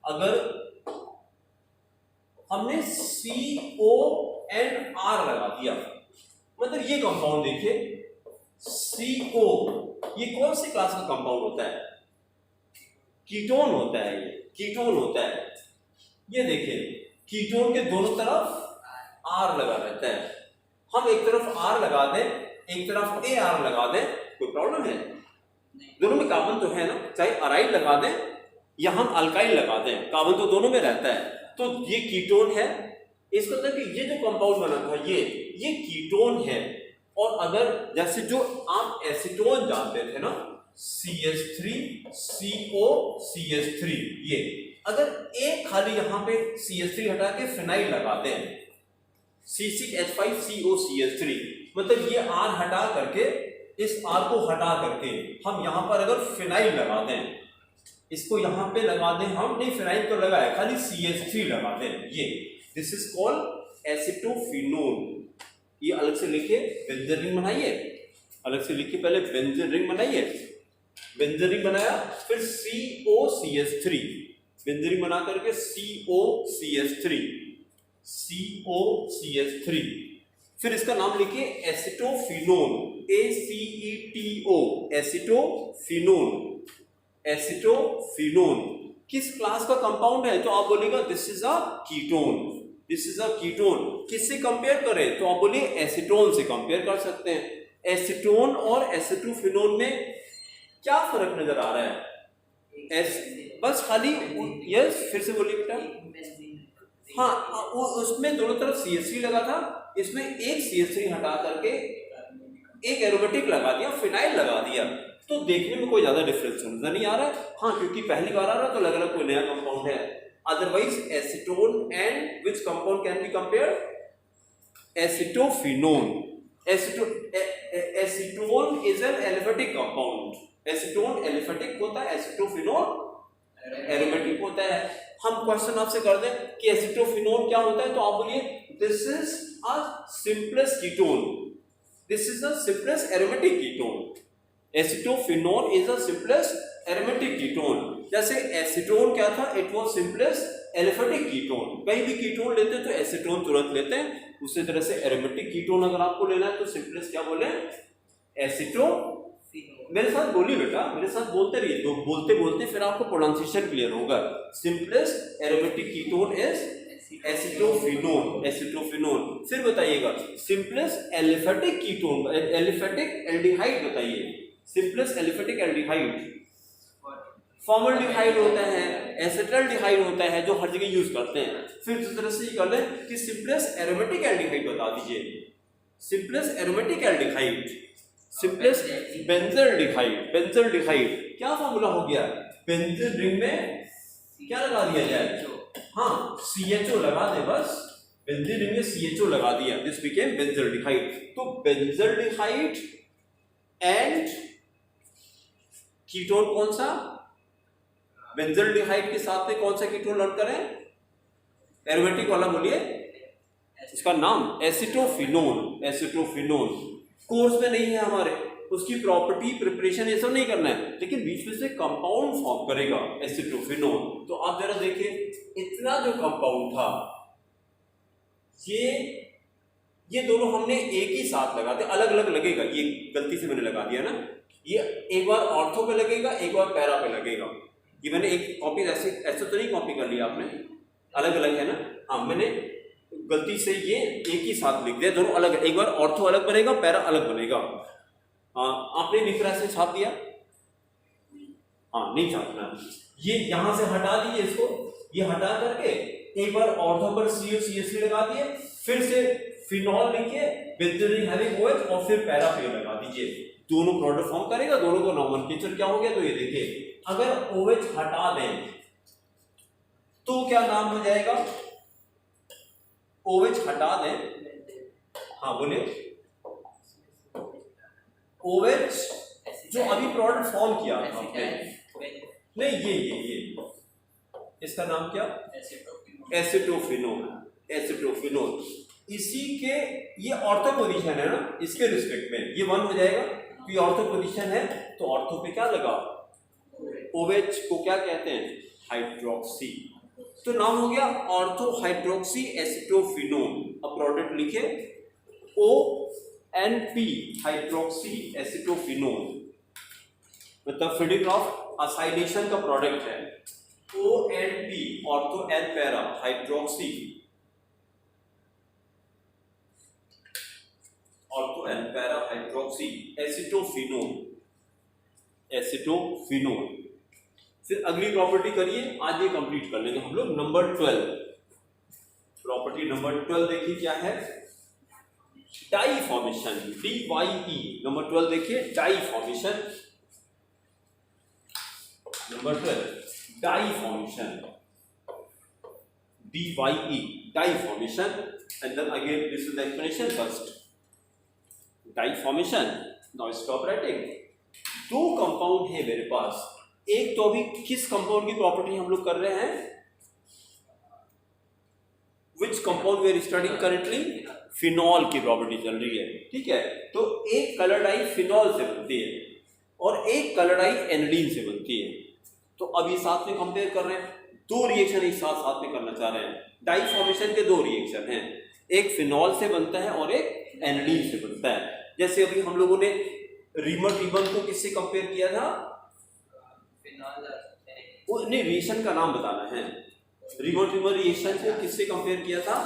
अगर हमने CONR लगा दिया, मतलब ये कंपाउंड देखिए CO, ये कौन सी क्लास का कंपाउंड होता है, कीटोन होता है, ये कीटोन होता है। ये देखिए कीटोन के दोनों तरफ R लगा रहता है। हम एक तरफ R लगा दें, एक तरफ AR लगा दें, कोई प्रॉब्लम है? दोनों में कार्बन तो है ना, चाहे अराइल लगा दें या हम अल्काइल लगा दें, कार्बन तो दोनों में रहता है। तो ये कीटोन है, इसका मतलब कि ये जो कंपाउंड बना था ये कीटोन है। और अगर जैसे जो आप एसीटोन जानते थे ना, CH3 COCH3, ये अगर एक खाली यहां पे CH3 हटा के फिनाइल लगा दें, C6H5COCH3, मतलब ये R हटा करके, इस R को हटा करके हम यहां पर अगर फिनाइल लगा दें, इसको यहां पे लगा दें, हम नहीं फिनाइल तो लगाए, खाली CH3 लगा दें, ये दिस इज कॉल्ड एसिटोफिनोन। ये अलग से लिखिए, बेंजीन रिंग बनाइए, अलग से लिखिए, पहले बेंजीन रिंग बनाइए, बेंजीन रिंग बनाया, फिर COCH3, बेंजीन रिंग बना करके COCH3 COCH3, फिर इसका नाम लिखिए एसिटोफिनोन, ACETO, एसिटोफिनोन। एसिटोफिनोन किस क्लास का कंपाउंड है? तो आप बोलेगा this is a ketone, this is a ketone. किससे कंपेयर करें? तो आप बोलिए एसीटोन से कंपेयर कर सकते हैं। एसीटोन और एसिटोफिनोन में क्या फर्क नजर आ रहा है? बस खाली यस, फिर से बोलिए बेटा। हाँ, उसमें दोनों तरफ CH3 लगा था, इसमें एक CH3 हटा करके एक एरोमेटिक लगा दिया, फिनाइल लगा दिया, तो देखने में कोई ज्यादा डिफरेंस नजर नहीं आ रहा है। हाँ, क्योंकि पहली बार आ रहा है तो लग रहा है कोई नया कंपाउंड है। Otherwise acetone and which compound can be compared? Acetophenone. Acetone is an aliphatic compound, acetone aliphatic होता है, एसिटोफिनोन एरोमेटिक होता है। हम क्वेश्चन आपसे कर दें कि एसिटोफिनोन क्या होता है, तो आप बोलिए this is a simplest ketone, this is the simplest aromatic ketone. Acetophenone is the simplest aromatic ketone. जैसे एसीटोन क्या था, it was simplest aliphatic ketone. कहीं भी कीटोन लेते तो एसीटोन तुरंत लेते हैं, उसी तरह से एरोमेटिक कीटोन अगर आपको लेना है तो सिंपलेस्ट क्या बोले? एसीटो। मेरे साथ बोलिए बेटा, मेरे साथ बोलते रहिए, तो बोलते बोलते फिर आपको प्रोनाउंसिएशन क्लियर होगा। Simplest aromatic ketone is acetophenone, acetophenone. फिर बताइएगा simplest aliphatic ketone, aliphatic aldehyde बताइए, सिंपलेस्ट एलिफेटिक एल्डिहाइड। फॉर्मल्डिहाइड होता है, एसिटल्डिहाइड होता है, जो हर जगह यूज करते हैं। फिर इस तरह से कर लें कि सिंपलेस्ट एरोमेटिक एल्डिहाइड बता दीजिए, simplest aromatic aldehyde, simplest benzaldehyde. Benzaldehyde क्या फॉर्मूला हो गया? बेंजीन रिंग में क्या लगा दिया जाए? हाँ, CHO लगा दे बस, बेंजीन रिंग में CHO लगा दिया, दिस बिकेम बेंजल्डिहाइड। तो बेंजल्डिहाइड एंड कीटोन कौन सा? बेंजल्डिहाइड के साथ में कौन सा कीटोन लर्न करें? एरोमेटिक वाला बोलिए, इसका नाम एसिटोफिनोन, एसिटोफिनोन। कोर्स में नहीं है हमारे, उसकी प्रॉपर्टी प्रिपरेशन ये सब नहीं करना है, लेकिन बीच में से कंपाउंड फॉर्म करेगा एसिटोफिनोन। तो आप जरा देखिए, इतना जो कंपाउंड था, ये दोनों हमने एक ही साथ लगा दिया, अलग अलग लगेगा, ये गलती से मैंने लगा दिया ना, ये एक बार ऑर्थो पे लगेगा, एक बार पैरा पे लगेगा। ये मैंने एक कॉपी ऐसे तो नहीं कॉपी कर लिया आपने, अलग अलग है ना। हाँ, मैंने गलती से ये एक ही साथ लिख दिया, दोनों अलग, एक बार ऑर्थो अलग बनेगा, पैरा अलग बनेगा। आपने लिख रहा से छाप दिया? हाँ, नहीं छापना। ये यहां से हटा दीजिए, इसको ये हटा करके एक बार ऑर्थो पर CH3 लगा दिए, फिर से फिनॉल लिखिए, बेंजीन हैविंग OH, और फिर पैरा पे लगा दीजिए, दोनों प्रोडक्ट फॉर्म करेगा, दोनों को नॉमेनक्लेचर क्या हो गया? तो ये देखिए, अगर OH हटा दें तो क्या नाम हो जाएगा? OH हटा दें, हाँ बोलिए। OH जो अभी प्रोडक्ट फॉर्म किया आपने, नहीं ये इसका नाम क्या? एसिटोफिनोल। एसिटोफिनोल इसी के ये ऑर्थो पोजीशन है ना, इसके रिस्पेक्ट में ये 1 हो जाएगा। तो ये ऑर्थो पोजीशन है, तो ऑर्थो पे क्या लगा? OH को क्या कहते हैं? हाइड्रोक्सी। तो नाम हो गया ऑर्थो हाइड्रोक्सी एसिटोफिनोल। अब प्रोडक्ट लिखे ONP हाइड्रोक्सी एसिटोफिनोल, मतलब फीडिंग ऑफ असाइलेशन का प्रोडक्ट है। ONP ortho and para hydroxy, ortho and para hydroxy acetophenol. Acetophenol. फिर अगली प्रॉपर्टी करिए, आज ये कंप्लीट कर लेंगे हम लोग। नंबर 12, प्रॉपर्टी नंबर 12 देखिए क्या है? Die formation, DYE। नंबर 12 देखिए, dye formation. Number 12 dye formation, DYE, dye formation. And then again this is the explanation first. Dye formation, now stop writing. दो कंपाउंड है मेरे पास। एक तो अभी किस कंपाउंड की प्रॉपर्टी हम लोग कर रहे हैं? Which compound we are studying currently? Phenol की प्रॉपर्टी चल रही है, ठीक है। तो एक कलर डाई फिनॉल से बनती है और एक कलर डाई एनिलीन से बनती है। तो अब ये साथ में कंपेयर कर रहे हैं, दो रिएक्शन एक साथ में करना चाह रहे हैं। डाई फॉर्मेशन के दो रिएक्शन हैं, एक फिनॉल से बनता है और एक एनिलीन से बनता है। जैसे अभी हम लोगों ने रीमर रिबन को किससे कंपेयर किया था? वो नहीं, रिएक्शन का नाम बताना है। रीमर रिएक्शन को किससे कंपेयर किया था?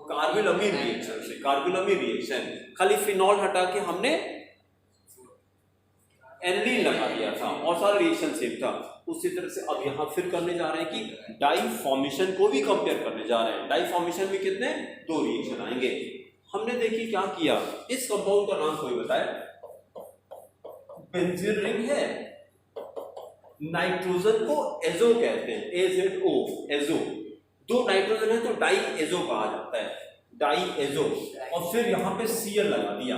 कार्बोलमीन रिएक्शन से। कार्बोलमीन रिएक्शन, खाली फिनॉल हटा के हमने एनिलीन लगा दिया था और सारा रिएक्शन सेम था। उसी तरह से अब यहाँ फिर करने जा रहे हैं कि डाई फॉर्मेशन को भी कंपेयर करने जा रहे हैं। डाई फॉर्मेशन में कितने? दो रिएक्शन आएंगे। हमने देखिए क्या किया, इस कंपाउंड का नाम कोई बताए? बेंजीन रिंग है, नाइट्रोजन को एजो कहते हैं, AZO, एजो। दो नाइट्रोजन है तो डाई एजो कहा जाता है, डाई एजो। और फिर यहां पे Cl लगा दिया,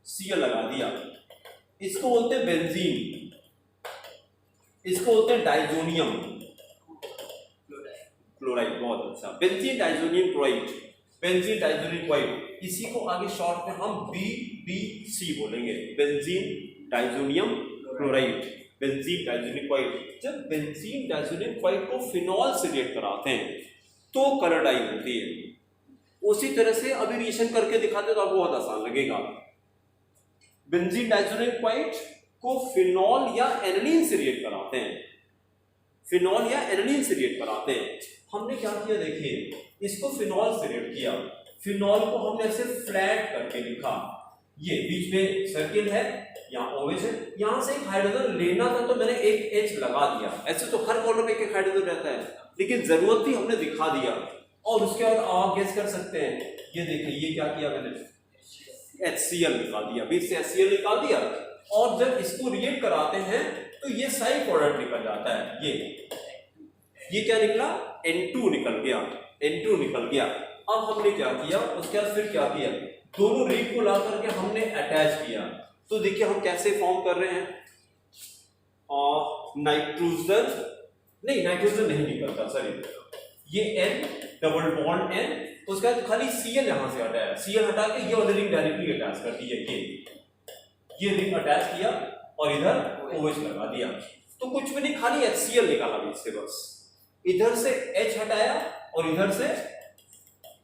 Cl लगा दिया। इसको बोलते हैं बेंजीन, इसको बोलते हैं डाइजोनियम क्लोराइड। बहुत अच्छा, benzene diazonium chloride, benzene diazonium chloride. इसी को आगे शॉर्ट में हम BBC बोलेंगे, benzene diazonium chloride, benzene diazonium chloride. जब बेंजीन डाइजोनियम क्लोराइड को फिनॉल से रिएक्ट कराते हैं तो कलर डाई बनती है। उसी तरह से अभी रिएक्शन करके दिखाते तो आपको बहुत आसान लगेगा। बेंजीन डाइजोनियम क्लोराइड को फिनॉल या एनिलीन से रिएक्ट कराते हैं, फिनॉल या एनिलीन से रिएक्ट कराते हैं। हमने क्या किया देखिए, इसको फिनॉल से रिएक्ट किया, फिनॉल को हमने ऐसे फ्लैट करके लिखा। ये बीच में सर्किल है, यहाँ OH है, यहाँ से एक हाइड्रोजन लेना था तो मैंने एक H लगा दिया। ऐसे तो हर कॉलम में एक हाइड्रोजन रहता है, लेकिन जरूरत थी हमने दिखा दिया। और उसके बाद आप गेस कर सकते हैं, ये देखिए ये क्या किया मैंने, HCl निकाल दिया, बीच से HCl निकाल दिया। और जब इसको रिएक्ट कराते हैं तो ये साइड प्रोडक्ट निकल जाता है। ये क्या निकला? N2 निकल गया, N2 निकल गया। अब हमने क्या किया, उसके बाद फिर क्या किया, दोनों रिंग को ला करके हमने अटैच किया। तो देखिए हम कैसे फॉर्म कर रहे हैं, नाइट्रोजन नहीं, नाइट्रोजन नहीं निकलता, सॉरी, ये N डबल बॉन्ड N, उसके बाद खाली Cl यहां से हटाया, Cl हटा के ये वाली रिंग डायरेक्टली अटैच कर दी है। ये रिंग अटैच किया और इधर OH लगा दिया। तो कुछ भी नहीं, खाली HCl निकाला बीच से, बस इधर से H हटाया और इधर से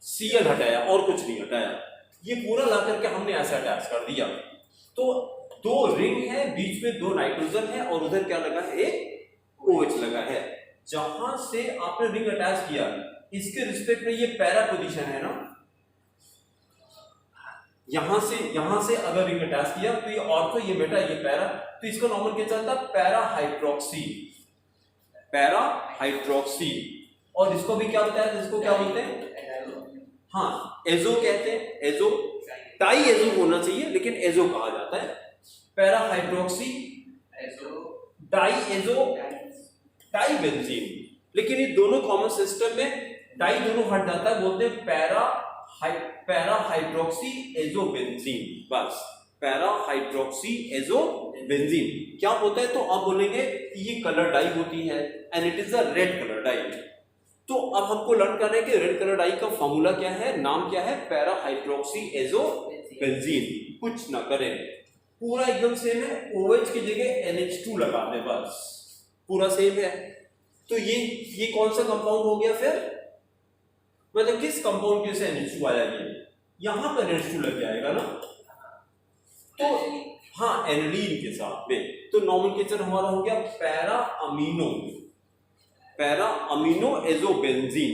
Cl हटाया और कुछ नहीं हटाया। ये पूरा ला करके हमने ऐसे अटैच कर दिया। तो दो रिंग है, बीच में दो नाइट्रोजन है और उधर क्या लगा है, एक OH लगा है। जहां से आपने रिंग अटैच किया इसके रिस्पेक्ट में ये पैरा पोजीशन है ना, यहां से अगर रिंग अटैच किया तो ये ऑर्थो, ये बेटा ये पैरा, तो इसका नॉर्मल क्या चलता है, पैरा हाइड्रोक्सी, पैरा हाइड्रोक्सी। और इसको भी क्या बताया, इसको क्या बोलते हैं, हाँ एजो कहते हैं, एजो, टाई एजो होना चाहिए लेकिन एजो कहा जाता है, पैरा हाइड्रोक्सी डाइबेंजीन। लेकिन ये दोनों कॉमन सिस्टम में डाई दोनों हट जाता है, बोलते हैं पैरा हाइड्रोक्सी एजोबेंजीन। बस पैरा हाइड्रोक्सी एजोबेंजीन क्या होता है? तो आप बोलेंगे ये कलर डाई होती है and it is a red colour dye. तो अब हमको लर्न करना है कि रेड कलर डाई का फॉर्मूला क्या है, नाम क्या है? Para hydroxy azobenzene. कुछ ना करें, पूरा एकदम सेम है, OH की जगह NH2 लगा दें, बस पूरा सेम है। तो ये कौन सा कंपाउंड हो गया फिर? मतलब किस कंपाउंड के से NH2 आया? ये यहां पर NH2 लग जाएगा ना, तो हाँ एनिलीन के साथ में। तो नॉमेनक्लेचर हमारा हो गया para amino azobenzene.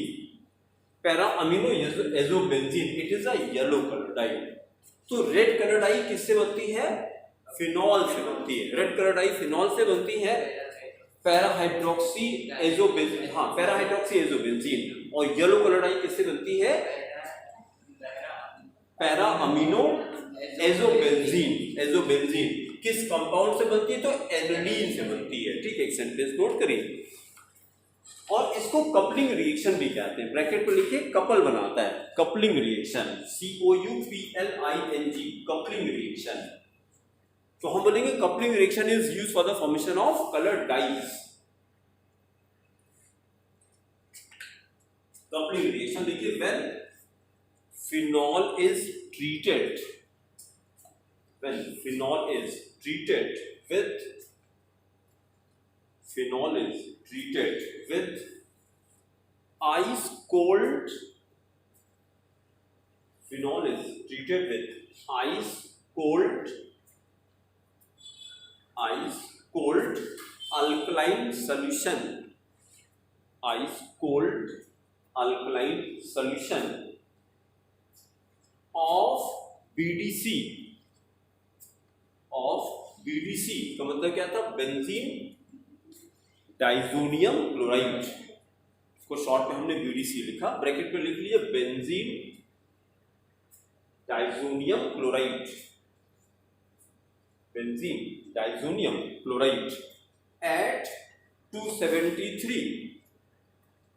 Para amino azobenzene, it is a yellow colour dye. तो रेड कलर डाई किससे बनती है? फिनॉल से बनती है। रेड कलर डाई फिनॉल से बनती है, पैरा हाइड्रोक्सी एजोबेंजीन। और येलो कलर डाई किससे बनती है? Para amino azobenzene. किस कंपाउंड से बनती है? तो एनिलीन से बनती है। ठीक है, एक सेंटेंस नोट करिए। और इसको कपलिंग रिएक्शन भी कहते हैं। ब्रैकेट में लिखिए, कपल बनाता है, coupling reaction, COUPLING, coupling reaction. तो हम बोलेंगे coupling reaction is used for the formation of colour dyes. Coupling reaction देखिए, when phenol is treated with ice cold alkaline solution of BDC का मतलब क्या था? Benzene diazonium chloride. इसको शॉर्ट में हमने BDC लिखा, ब्रैकेट में लिख लीजिए benzene diazonium chloride at 273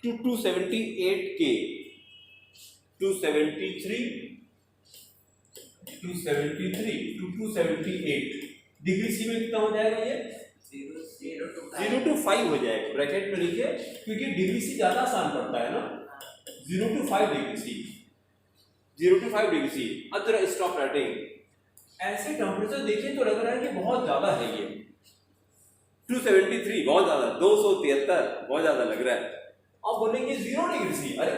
to 278 K, 273 to 278 degree C में कितना हो जाएगा? ये 0 to 5 हो जाएगा। ब्रैकेट में लिखिए, क्योंकि डिग्री सी ज्यादा आसान पड़ता है ना। 0 to 5 degree C, 0 to 5 degree C. अब जरा स्टॉप राइटिंग। ऐसे टेम्परेचर देखिए तो लग रहा है कि बहुत ज्यादा है ये। 273 बहुत ज्यादा, 273 बहुत ज्यादा लग रहा है। अब बोलेंगे 0 डिग्री सी, अरे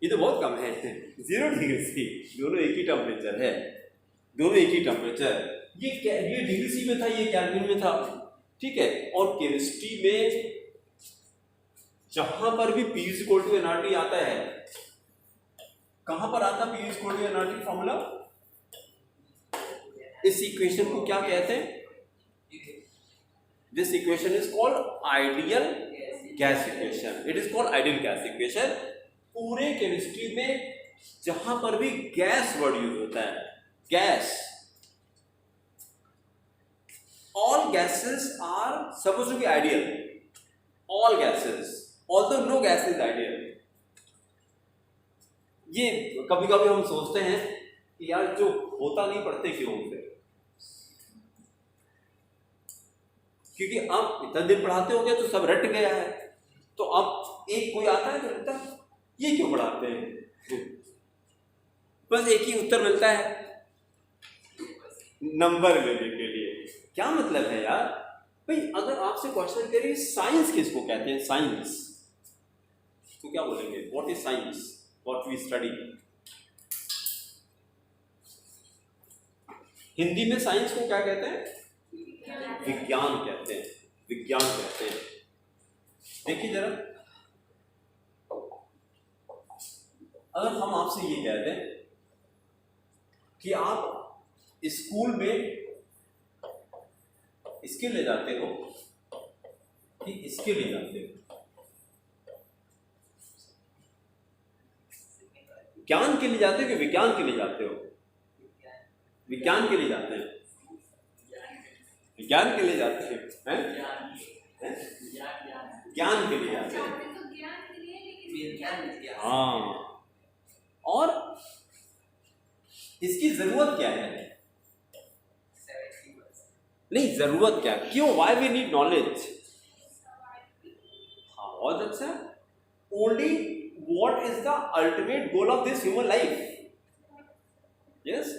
ये तो बहुत कम है। 0 डिग्री सी, दोनों एक ही टेम्परेचर है, दोनों एक ही टेम्परेचर। ये डिग्री सी में था, ये केल्विन में था। ठीक है, और केमिस्ट्री में जहां पर भी P = nRT आता है, कहां पर आता है P = nRT फॉर्मूला? इस इक्वेशन को क्या कहते हैं? This equation is called ideal gas equation. It is called ideal gas equation. पूरे केमिस्ट्री में जहां पर भी गैस वर्ड यूज होता है, gas, all gases are supposed to be ideal, all gases, although no gas is ideal। ये कभी कभी हम सोचते हैं कि यार जो होता नहीं पढ़ते क्यों फिर, क्योंकि अब इतना दिन पढ़ाते हो गए तो सब रट गया है। तो अब एक कोई आता है तो लगता है ये क्यों पढ़ाते हैं, बस एक ही उत्तर मिलता है, नंबर लेने के लिए। क्या मतलब है यार भाई? अगर आपसे क्वेश्चन करें साइंस किसको कहते हैं, साइंस, तो क्या बोलेंगे? What is science? What we study. Hindi में साइंस को क्या कहते हैं? विज्ञान कहते हैं, विज्ञान कहते हैं। देखिए जरा, अगर हम आपसे ये कहते हैं कि आप स्कूल में इसके ले जाते हो कि इसके ले जाते हो, ज्ञान के लिए जाते हो कि विज्ञान के लिए जाते हो? विज्ञान के लिए जाते हैं, विज्ञान के लिए जाते हैं। ज्ञान के लिए आते हैं। तो ज्ञान के लिए, लेकिन विज्ञान हाँ, और इसकी जरूरत क्या है? नहीं, जरूरत क्या, क्यों, वाई वी नीड नॉलेज? हाँ, बहुत अच्छा। Only what is the ultimate goal of this human life? Yes,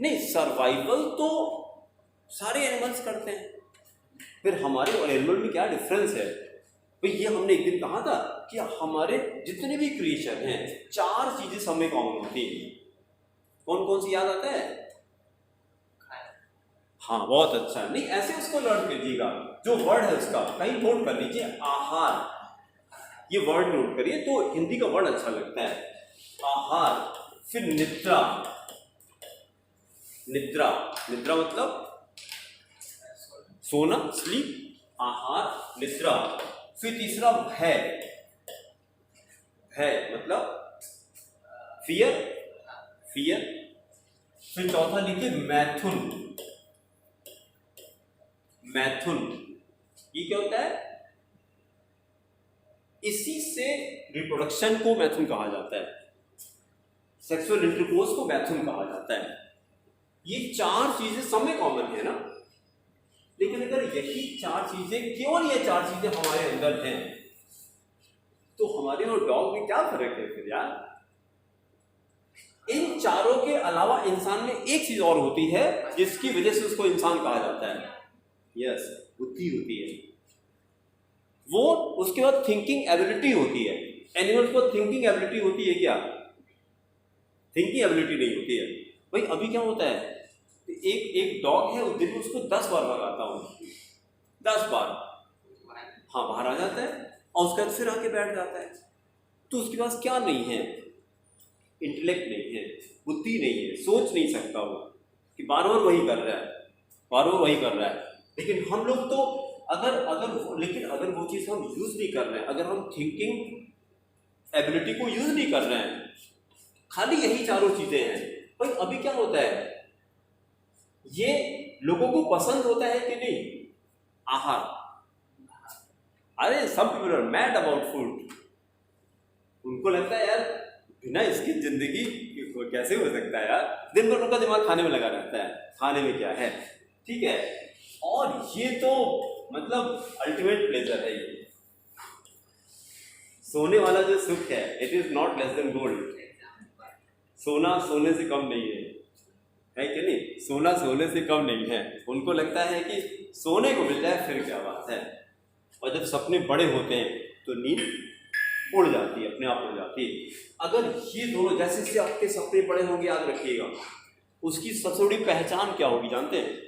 नहीं, सर्वाइवल तो सारे एनिमल्स करते हैं, फिर हमारे और एनिमल में क्या डिफरेंस है? भाई ये हमने एक दिन कहा था कि हमारे जितने भी क्रिएचर हैं, 4 चीजें सब में कॉमन होती हैं। कौन कौन सी याद आता है? हाँ, बहुत अच्छा। नहीं, ऐसे उसको लर्न कीजिएगा, जो वर्ड है उसका कहीं नोट कर लीजिए, आहार, ये वर्ड नोट करिए तो हिंदी का वर्ड अच्छा लगता है, आहार। फिर निद्रा, निद्रा, निद्रा मतलब सोना, स्लीप, आहार, निद्रा। फिर तीसरा भय, भय मतलब फियर, फियर। फिर चौथा लिखिए मैथुन, मैथुन, ये क्या होता है? इसी से रिप्रोडक्शन को मैथुन कहा जाता है, सेक्सुअल इंटरकोर्स को मैथुन कहा जाता है। ये 4 चीजें सब में कॉमन है ना, लेकिन अगर यही 4 चीजें, केवल ये 4 चीजें हमारे अंदर हैं, तो हमारे और डॉग में क्या फर्क है फिर यार? इन चारों के अलावा इंसान में एक चीज और होती है जिसकी वजह से उसको इंसान कहा जाता है। यस, बुद्धि होती है, वो उसके बाद थिंकिंग एबिलिटी होती है। एनिमल्स को थिंकिंग एबिलिटी होती है क्या? थिंकिंग एबिलिटी नहीं होती है। भाई अभी क्या होता है, एक डॉग है, उस दिन में उसको 10 बार भगाता हूँ, 10 बार, हाँ, बाहर आ जाता है और उसके बाद फिर आके बैठ जाता है। तो उसके पास क्या नहीं है? इंटेलेक्ट नहीं है, बुद्धि नहीं है, सोच नहीं सकता वो कि बार बार वही कर रहा है, बार बार वही कर रहा है। लेकिन हम लोग तो लेकिन अगर वो चीज़ हम यूज नहीं कर रहे हैं, अगर हम थिंकिंग एबिलिटी को यूज नहीं कर रहे हैं, खाली यही चारों चीजें हैं, भाई अभी क्या होता है, ये लोगों को पसंद होता है कि नहीं? आहार, अरे some people are mad about food, उनको लगता है यार बिना इसकी जिंदगी कैसे हो सकता है यार, दिन भर उनका दिमाग खाने में लगा रहता है, खाने में क्या है, ठीक है। और ये तो मतलब अल्टीमेट प्लेजर है, ये सोने वाला जो सुख है, it is not less than gold. सोना सोने से कम नहीं है कि नहीं? सोना सोने से कम नहीं है। उनको लगता है कि सोने को मिल जाए फिर क्या बात है। और जब सपने बड़े होते हैं तो नींद उड़ जाती है, अपने आप उड़ जाती है। अगर ये दोनों जैसे जैसे आपके सपने बड़े होंगे, याद रखिएगा, उसकी सबसे बड़ी पहचान क्या होगी जानते हैं?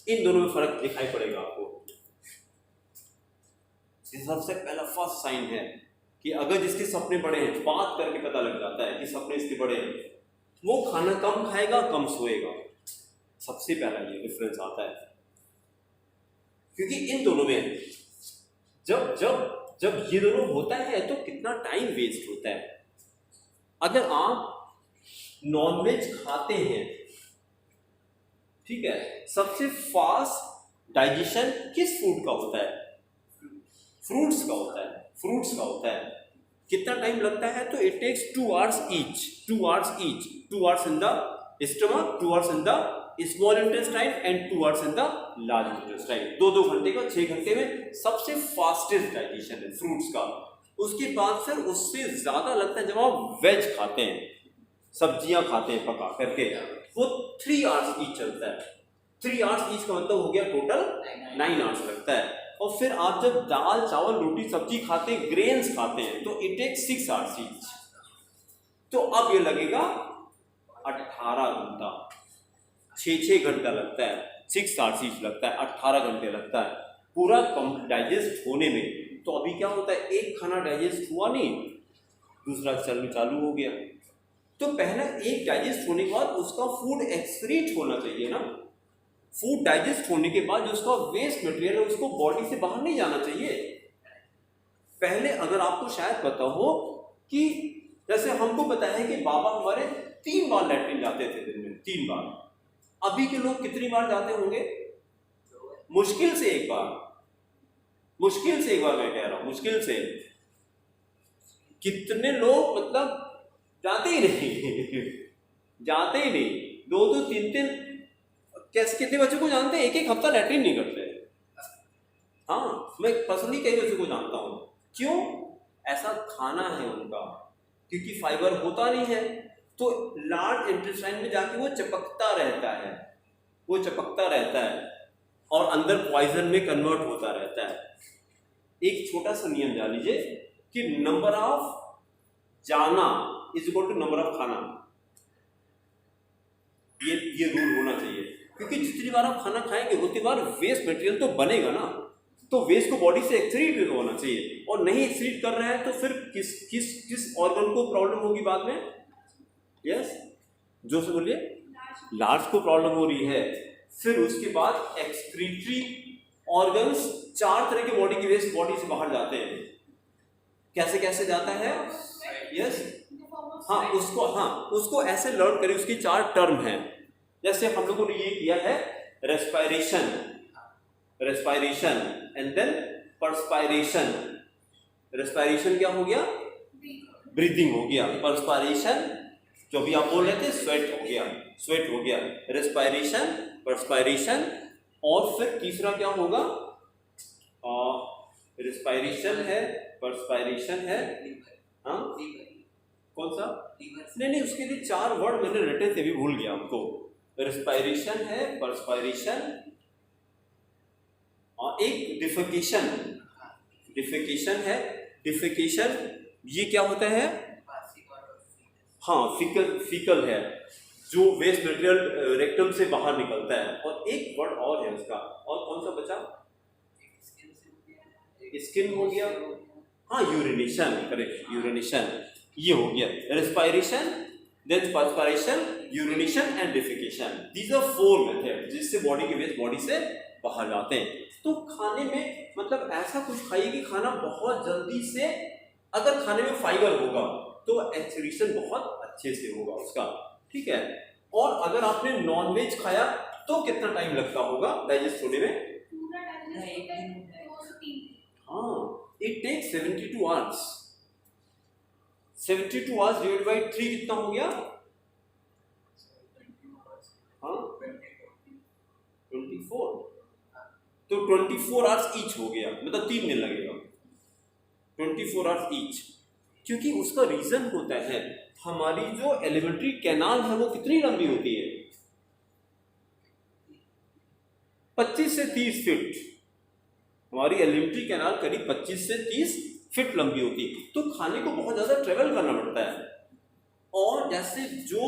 इन दोनों में फर्क दिखाई पड़ेगा आपको। सबसे पहला फर्स्ट साइन है कि अगर जिसके सपने बड़े हैं, बात करके पता लग जाता है कि सपने इसके बड़े हैं, वो खाना कम खाएगा, कम सोएगा। सबसे पहला ये डिफरेंस आता है, क्योंकि इन दोनों में जब जब जब ये दोनों होता है तो कितना टाइम वेस्ट होता है। अगर आप नॉनवेज खाते हैं, ठीक है, सबसे फास्ट डाइजेशन किस फूड का होता है? फ्रूट्स का होता है, फ्रूट्स का होता है। कितना टाइम लगता है? तो it takes 2 hours each, 2 hours each, 2 hours in the stomach, 2 hours in the small intestine and 2 hours in the large intestine। 2-2 घंटे का, 6 घंटे में सबसे फास्टेस्ट डाइजेशन है फ्रूट्स का। उसके बाद फिर उससे ज्यादा लगता है जब आप वेज खाते हैं, सब्जियां खाते हैं पका करके, वो 3 hours each चलता है। 3 hours each का मतलब हो गया टोटल 9 hours लगता है। और फिर आप जब दाल चावल रोटी सब्जी खाते हैं, ग्रेन्स खाते हैं, तो इट टेक्स 6 hours each। तो अब ये लगेगा 18 घंटा, 6 घंटा लगता है, 6 hours each लगता है, 18 घंटे लगता है पूरा डाइजेस्ट होने में। तो अभी क्या होता है, एक खाना डाइजेस्ट हुआ नहीं, दूसरा चलना चालू हो गया। तो पहला एक डाइजेस्ट होने के बाद उसका फूड एक्सक्रीट होना चाहिए ना। फूड डाइजेस्ट होने के बाद जो उसका वेस्ट मटेरियल है उसको बॉडी से बाहर नहीं जाना चाहिए। पहले अगर आपको शायद पता हो कि जैसे हमको पता है कि बाबा हमारे 3 बार लैट्रिन जाते थे दिन में, 3 बार। अभी के लोग कितनी बार जाते होंगे? मुश्किल से 1 बार। मुश्किल से, एक बार मैं कह रहा हूं मुश्किल से। कितने लोग मतलब जाते ही नहीं जाते ही नहीं, 2-2 3-3 कैसे, कितने बच्चों को जानते हैं 1-1 हफ्ता लैट्रिन नहीं करते। हाँ, मैं पर्सनली कई बच्चों को जानता हूँ। क्यों? ऐसा खाना है उनका, क्योंकि फाइबर होता नहीं है तो लार्ज इंटेस्टाइन में जाके वो चिपकता रहता है, वो चिपकता रहता है और अंदर पॉइजन में कन्वर्ट होता रहता है। एक छोटा सा नियम जान लीजिए कि नंबर ऑफ जाना is equal to number of खाना। ये रूल होना चाहिए, क्योंकि जितनी बार आप खाना खाएंगे उतनी बार वेस्ट मटेरियल तो बनेगा ना, तो वेस्ट को बॉडी से एक्सक्रीट होना चाहिए, और नहीं एक्सक्रीट कर रहा है तो फिर किस किस किस ऑर्गन को प्रॉब्लम होगी बाद में? यस, जो से बोलिए, लार्ज को प्रॉब्लम हो रही है। फिर उसके बाद एक्सक्रीटरी ऑर्गन्स 4 तरह के बॉडी की वेस्ट बॉडी से बाहर जाते हैं। कैसे कैसे जाता है? यस, हाँ उसको ऐसे लर्न करें, उसकी 4 टर्म हैं। जैसे हम लोगों ने ये किया है respiration, respiration and then perspiration. Respiration क्या हो गया? ब्रीदिंग हो गया। पर्सपायरेशन जो भी आप बोल रहे थे स्वेट हो गया, स्वेट हो गया। रेस्पिरेशन, पर्सपायरेशन, और फिर तीसरा क्या होगा? रेस्पिरेशन है, पर्सपायरेशन है, हाँ कौन सा? नहीं, उसके लिए 4 वर्ड मैंने रटे थे, भी भूल गया हमको। रेस्पिरेशन है, पर्सपायरेशन, और एक डिफेकेशन, डिफेकेशन है। डिफेकेशन ये क्या होता है? हाँ, फीकल है, जो वेस्ट मटेरियल रेक्टम से बाहर निकलता है। और एक वर्ड और है उसका, और कौन सा बचा? स्किन हो गया, हाँ यूरिनेशन, करेक्ट, यूरिनेशन, ये हो गया। Respiration, then perspiration, urination and defecation. These are 4 method जिससे बॉडी के वेस्ट बॉडी से बाहर जाते हैं। तो खाने में मतलब ऐसा कुछ खाइए कि खाना बहुत जल्दी से, अगर खाने में फाइबर होगा तो एक्सक्रीशन बहुत अच्छे से होगा उसका, ठीक है। और अगर आपने नॉनवेज खाया तो कितना टाइम लगता होगा डाइजेस्ट होने में? हाँ, it takes 72 hours. 72 hours divide by 3 कितना हो गया? हाँ 24, तो 24 आवर्स ईच हो गया, मतलब 3 दिन लगेगा 24 आवर्स ईच। क्योंकि उसका रीजन होता है हमारी जो एलिमेंट्री कैनाल है वो कितनी लंबी होती है? 25 से 30 फीट। हमारी एलिमेंट्री कैनाल करीब 25 से 30 फीट लंबी होती है, तो खाने को बहुत ज्यादा ट्रेवल करना पड़ता है। और जैसे जो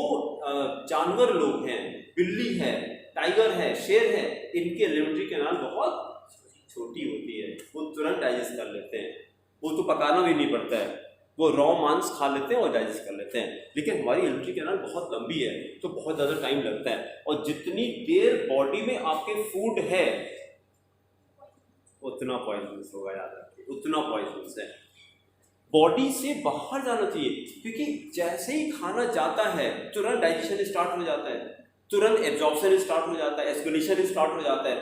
जानवर लोग हैं, बिल्ली है, टाइगर है, शेर है, इनकी एलिमेंट्री कैनाल बहुत छोटी होती है, वो तुरंत डाइजेस्ट कर लेते हैं, वो तो पकाना भी नहीं पड़ता है, वो रॉ मांस खा लेते हैं और डाइजेस्ट कर लेते हैं। लेकिन हमारी एलिमेंट्री कैनाल बहुत लंबी है तो बहुत ज़्यादा टाइम लगता है, और जितनी देर बॉडी में आपके फूड है उतना पॉइजनस होगा, याद रखिए, उतना पॉइजनस है। बॉडी से बाहर जाना चाहिए, क्योंकि जैसे ही खाना जाता है तुरंत डाइजेशन स्टार्ट हो जाता है, तुरंत एब्जॉर्प्शन स्टार्ट हो जाता है, एस्कुलेशन स्टार्ट हो जाता है।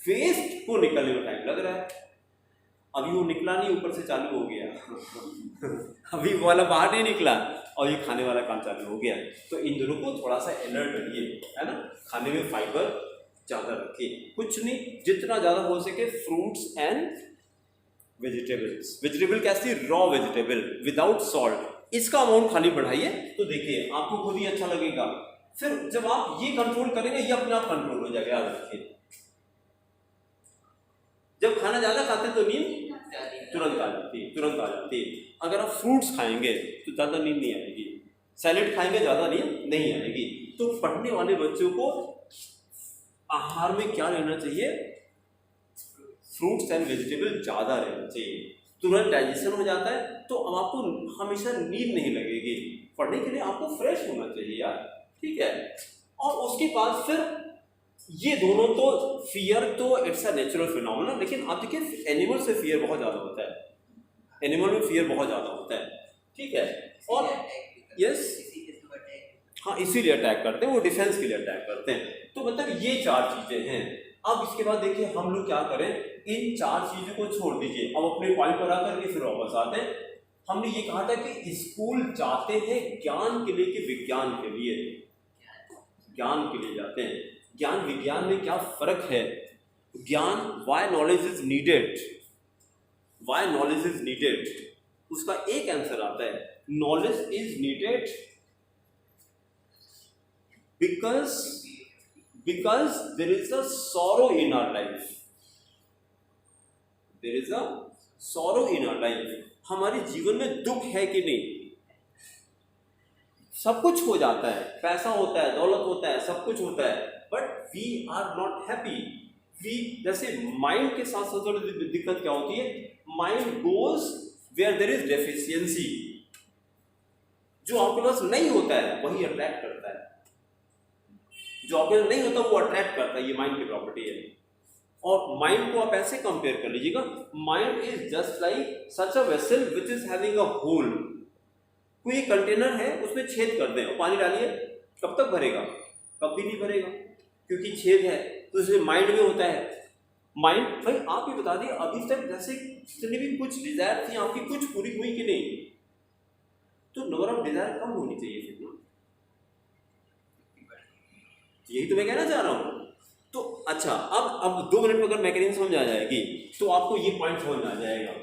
वेस्ट को निकलने में टाइम लग रहा है, अभी वो निकला नहीं, ऊपर से चालू हो गया अभी वो वाला बाहर नहीं निकला और ये खाने वाला काम चालू हो गया। तो इन दोनों को थोड़ा सा अलर्ट रखिए, है ना। खाने में फाइबर ज़्यादा रखिए, कुछ नहीं, जितना ज़्यादा हो सके फ्रूट्स एंड वेजिटेबल्स। वेजिटेबल कैसी? रॉ वेजिटेबल विदाउट सॉल्ट, इसका अमाउंट खाली बढ़ाइए तो देखिए आपको खुद ही अच्छा लगेगा। फिर जब आप ये कंट्रोल करेंगे ये अपने आप कंट्रोल हो जाएगा, याद रखिए। जब खाना ज्यादा खाते तो नींद तुरंत आ जाती है, तुरंत आ जाती है। अगर आप फ्रूट्स खाएंगे तो ज्यादा नींद नहीं आएगी, सैलेड खाएंगे ज्यादा नींद नहीं आएगी। तो पढ़ने वाले बच्चों को आहार में क्या लेना चाहिए? फ्रूट्स एंड वेजिटेबल ज्यादा रहना चाहिए, तुरंत डाइजेशन हो जाता है, तो अब आपको हमेशा नींद नहीं लगेगी। पढ़ने के लिए आपको फ्रेश होना चाहिए यार, ठीक है। और उसके बाद फिर ये दोनों तो फियर तो इट्स अ नेचुरल फिनोमेना, लेकिन आप देखिए एनिमल से फियर बहुत ज़्यादा होता है, एनिमल में फियर बहुत ज़्यादा होता है, ठीक है। और यस, हाँ इसीलिए अटैक करते हैं, वो डिफेंस के लिए अटैक करते हैं। तो मतलब ये 4 चीज़ें हैं अब इसके बाद देखिए हम लोग क्या करें, इन 4 चीजों को छोड़ दीजिए, अब अपने पॉइंट पर आकर के फिर वापस आते हैं। हमने ये कहा था कि स्कूल जाते हैं ज्ञान के लिए कि विज्ञान के लिए? ज्ञान के लिए जाते हैं। ज्ञान विज्ञान में क्या फर्क है? ज्ञान, why knowledge is needed, why knowledge is needed, उसका एक आंसर आता है, knowledge is needed because there is a sorrow in our life, there is a sorrow in our life, हमारे जीवन में दुख है कि नहीं? सब कुछ हो जाता है, पैसा होता है, दौलत होता है, सब कुछ होता है, but we are not happy. We, जैसे माइंड के साथ साथ थोड़ी दिक्कत क्या होती है, mind goes where there is deficiency, जो आपके पास नहीं होता है वही अट्रैक्ट करता है, जो आपके पास नहीं होता वो अट्रैक्ट करता है, ये माइंड की प्रॉपर्टी है। और माइंड को आप ऐसे कंपेयर कर लीजिएगा, mind is just like such a vessel which is having a hole, कोई कंटेनर है उसमें छेद कर दें और पानी डालिए, कब तक भरेगा? कभी नहीं भरेगा, क्योंकि छेद है। तो इसलिए माइंड में होता है, माइंड, भाई आप ही बता दिए अभी तक जैसे जितनी भी कुछ डिजायर थी आपकी, कुछ पूरी हुई कि नहीं? तो नंबर ऑफ डिजायर कम होनी चाहिए फिर ना, यही तो मैं कहना चाह रहा हूं। तो अच्छा, अब 2 मिनट में अगर मैकेनिज्म समझ आ जाएगी तो आपको ये पॉइंट समझ आ जाएगा।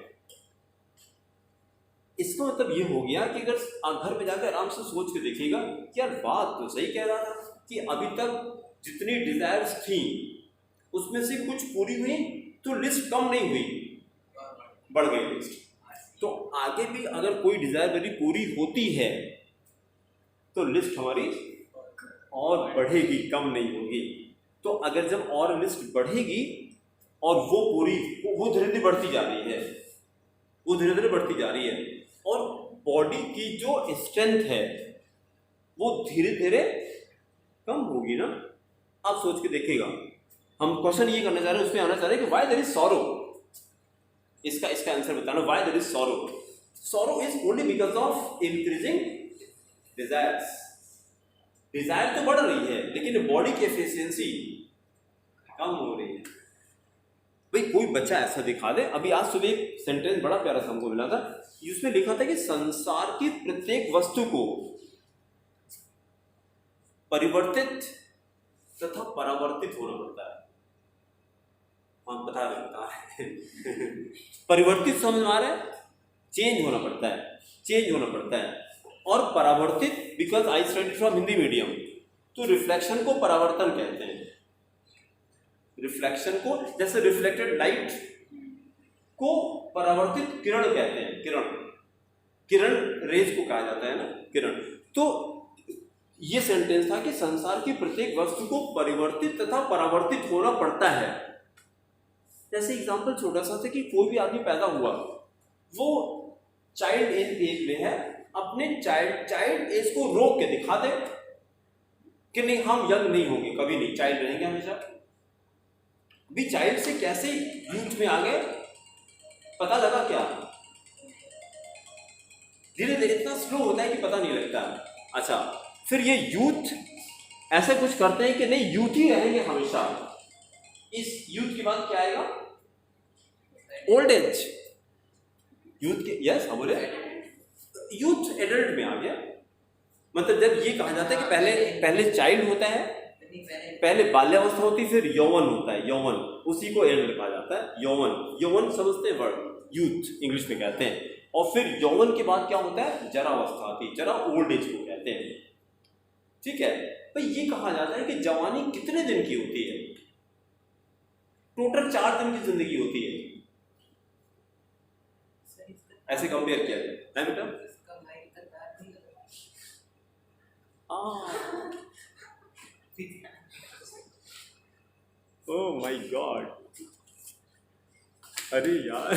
इसका मतलब ये हो गया कि अगर आप घर पे जाकर आराम से सोच के देखिएगा कि यार बात तो सही कह रहा था कि अभी तक जितनी डिजायर्स थी उसमें से कुछ पूरी हुई तो लिस्ट कम नहीं हुई, बढ़ गई लिस्ट। तो आगे भी अगर कोई डिजायर मेरी पूरी होती है तो लिस्ट हमारी और बढ़ेगी, कम नहीं होगी। तो अगर जब और लिस्ट बढ़ेगी और वो पूरी, वो धीरे धीरे बढ़ती जा रही है, वो धीरे धीरे बढ़ती जा रही है, और बॉडी की जो स्ट्रेंथ है वो धीरे धीरे कम होगी ना। आप सोच के देखिएगा, हम क्वेश्चन ये करना चाह रहे हैं, उसमें आना चाह रहे हैं कि व्हाई देयर इज सॉरो, इसका आंसर बताना, why there is sorrow. Sorrow is only because of increasing desires. Desire तो बढ़ रही है लेकिन बॉडी की एफिशिएंसी कम हो रही है। भाई कोई बच्चा ऐसा दिखा दे, अभी आज सुबह एक सेंटेंस बड़ा प्यारा सा हमको मिला था, उसमें लिखा था कि संसार की प्रत्येक वस्तु को परिवर्तित तथा परावर्तित होना पड़ता है। हम बता रहे परिवर्तित समझ में आ रहा है, चेंज होना पड़ता है, चेंज होना पड़ता है। और परावर्तित, because I study from Hindi medium, तो रिफ्लेक्शन को परावर्तन कहते हैं। रिफ्लेक्शन को, जैसे रिफ्लेक्टेड लाइट को परावर्तित किरण कहते हैं, किरण रेज को कहा जाता है ना, किरण। तो ये सेंटेंस था कि संसार की प्रत्येक वस्तु को परिवर्तित तथा परावर्तित होना पड़ता है। जैसे एग्जांपल छोटा सा था कि कोई भी आदमी पैदा हुआ, वो चाइल्ड एज में है, अपने चाइल्ड एज को रोक के दिखा दे कि नहीं हम यंग नहीं होंगे, कभी नहीं, चाइल्ड रहेंगे हमेशा। भी चाइल्ड से कैसे यूथ में आ गए, पता लगा क्या? धीरे धीरे, इतना स्लो होता है कि पता नहीं लगता। अच्छा, फिर ये यूथ ऐसा कुछ करते हैं कि नहीं यूथ ही रहेंगे हमेशा। इस यूथ के बाद क्या आएगा? Old age. यूथ के, यस हम बोले, यूथ एडल्ट में आ गया। मतलब जब ये कहा जाता है कि पहले चाइल्ड होता है, पहले बाल्यावस्था होती है, फिर यौवन होता है, यौवन, उसी को एडल्ट कहा जाता है। यौवन समझते हैं वर्ड, यूथ इंग्लिश में कहते हैं। और फिर यौवन के बाद क्या होता है? जरावस्था आती है, जरा ओल्ड एज को कहते हैं। ठीक है भाई, ये कहा जाता है कि जवानी कितने दिन की होती है? टोटल 4 दिन की जिंदगी होती है, ऐसे कंपेयर किया जाए ना बेटा। ओह माय गॉड, अरे यार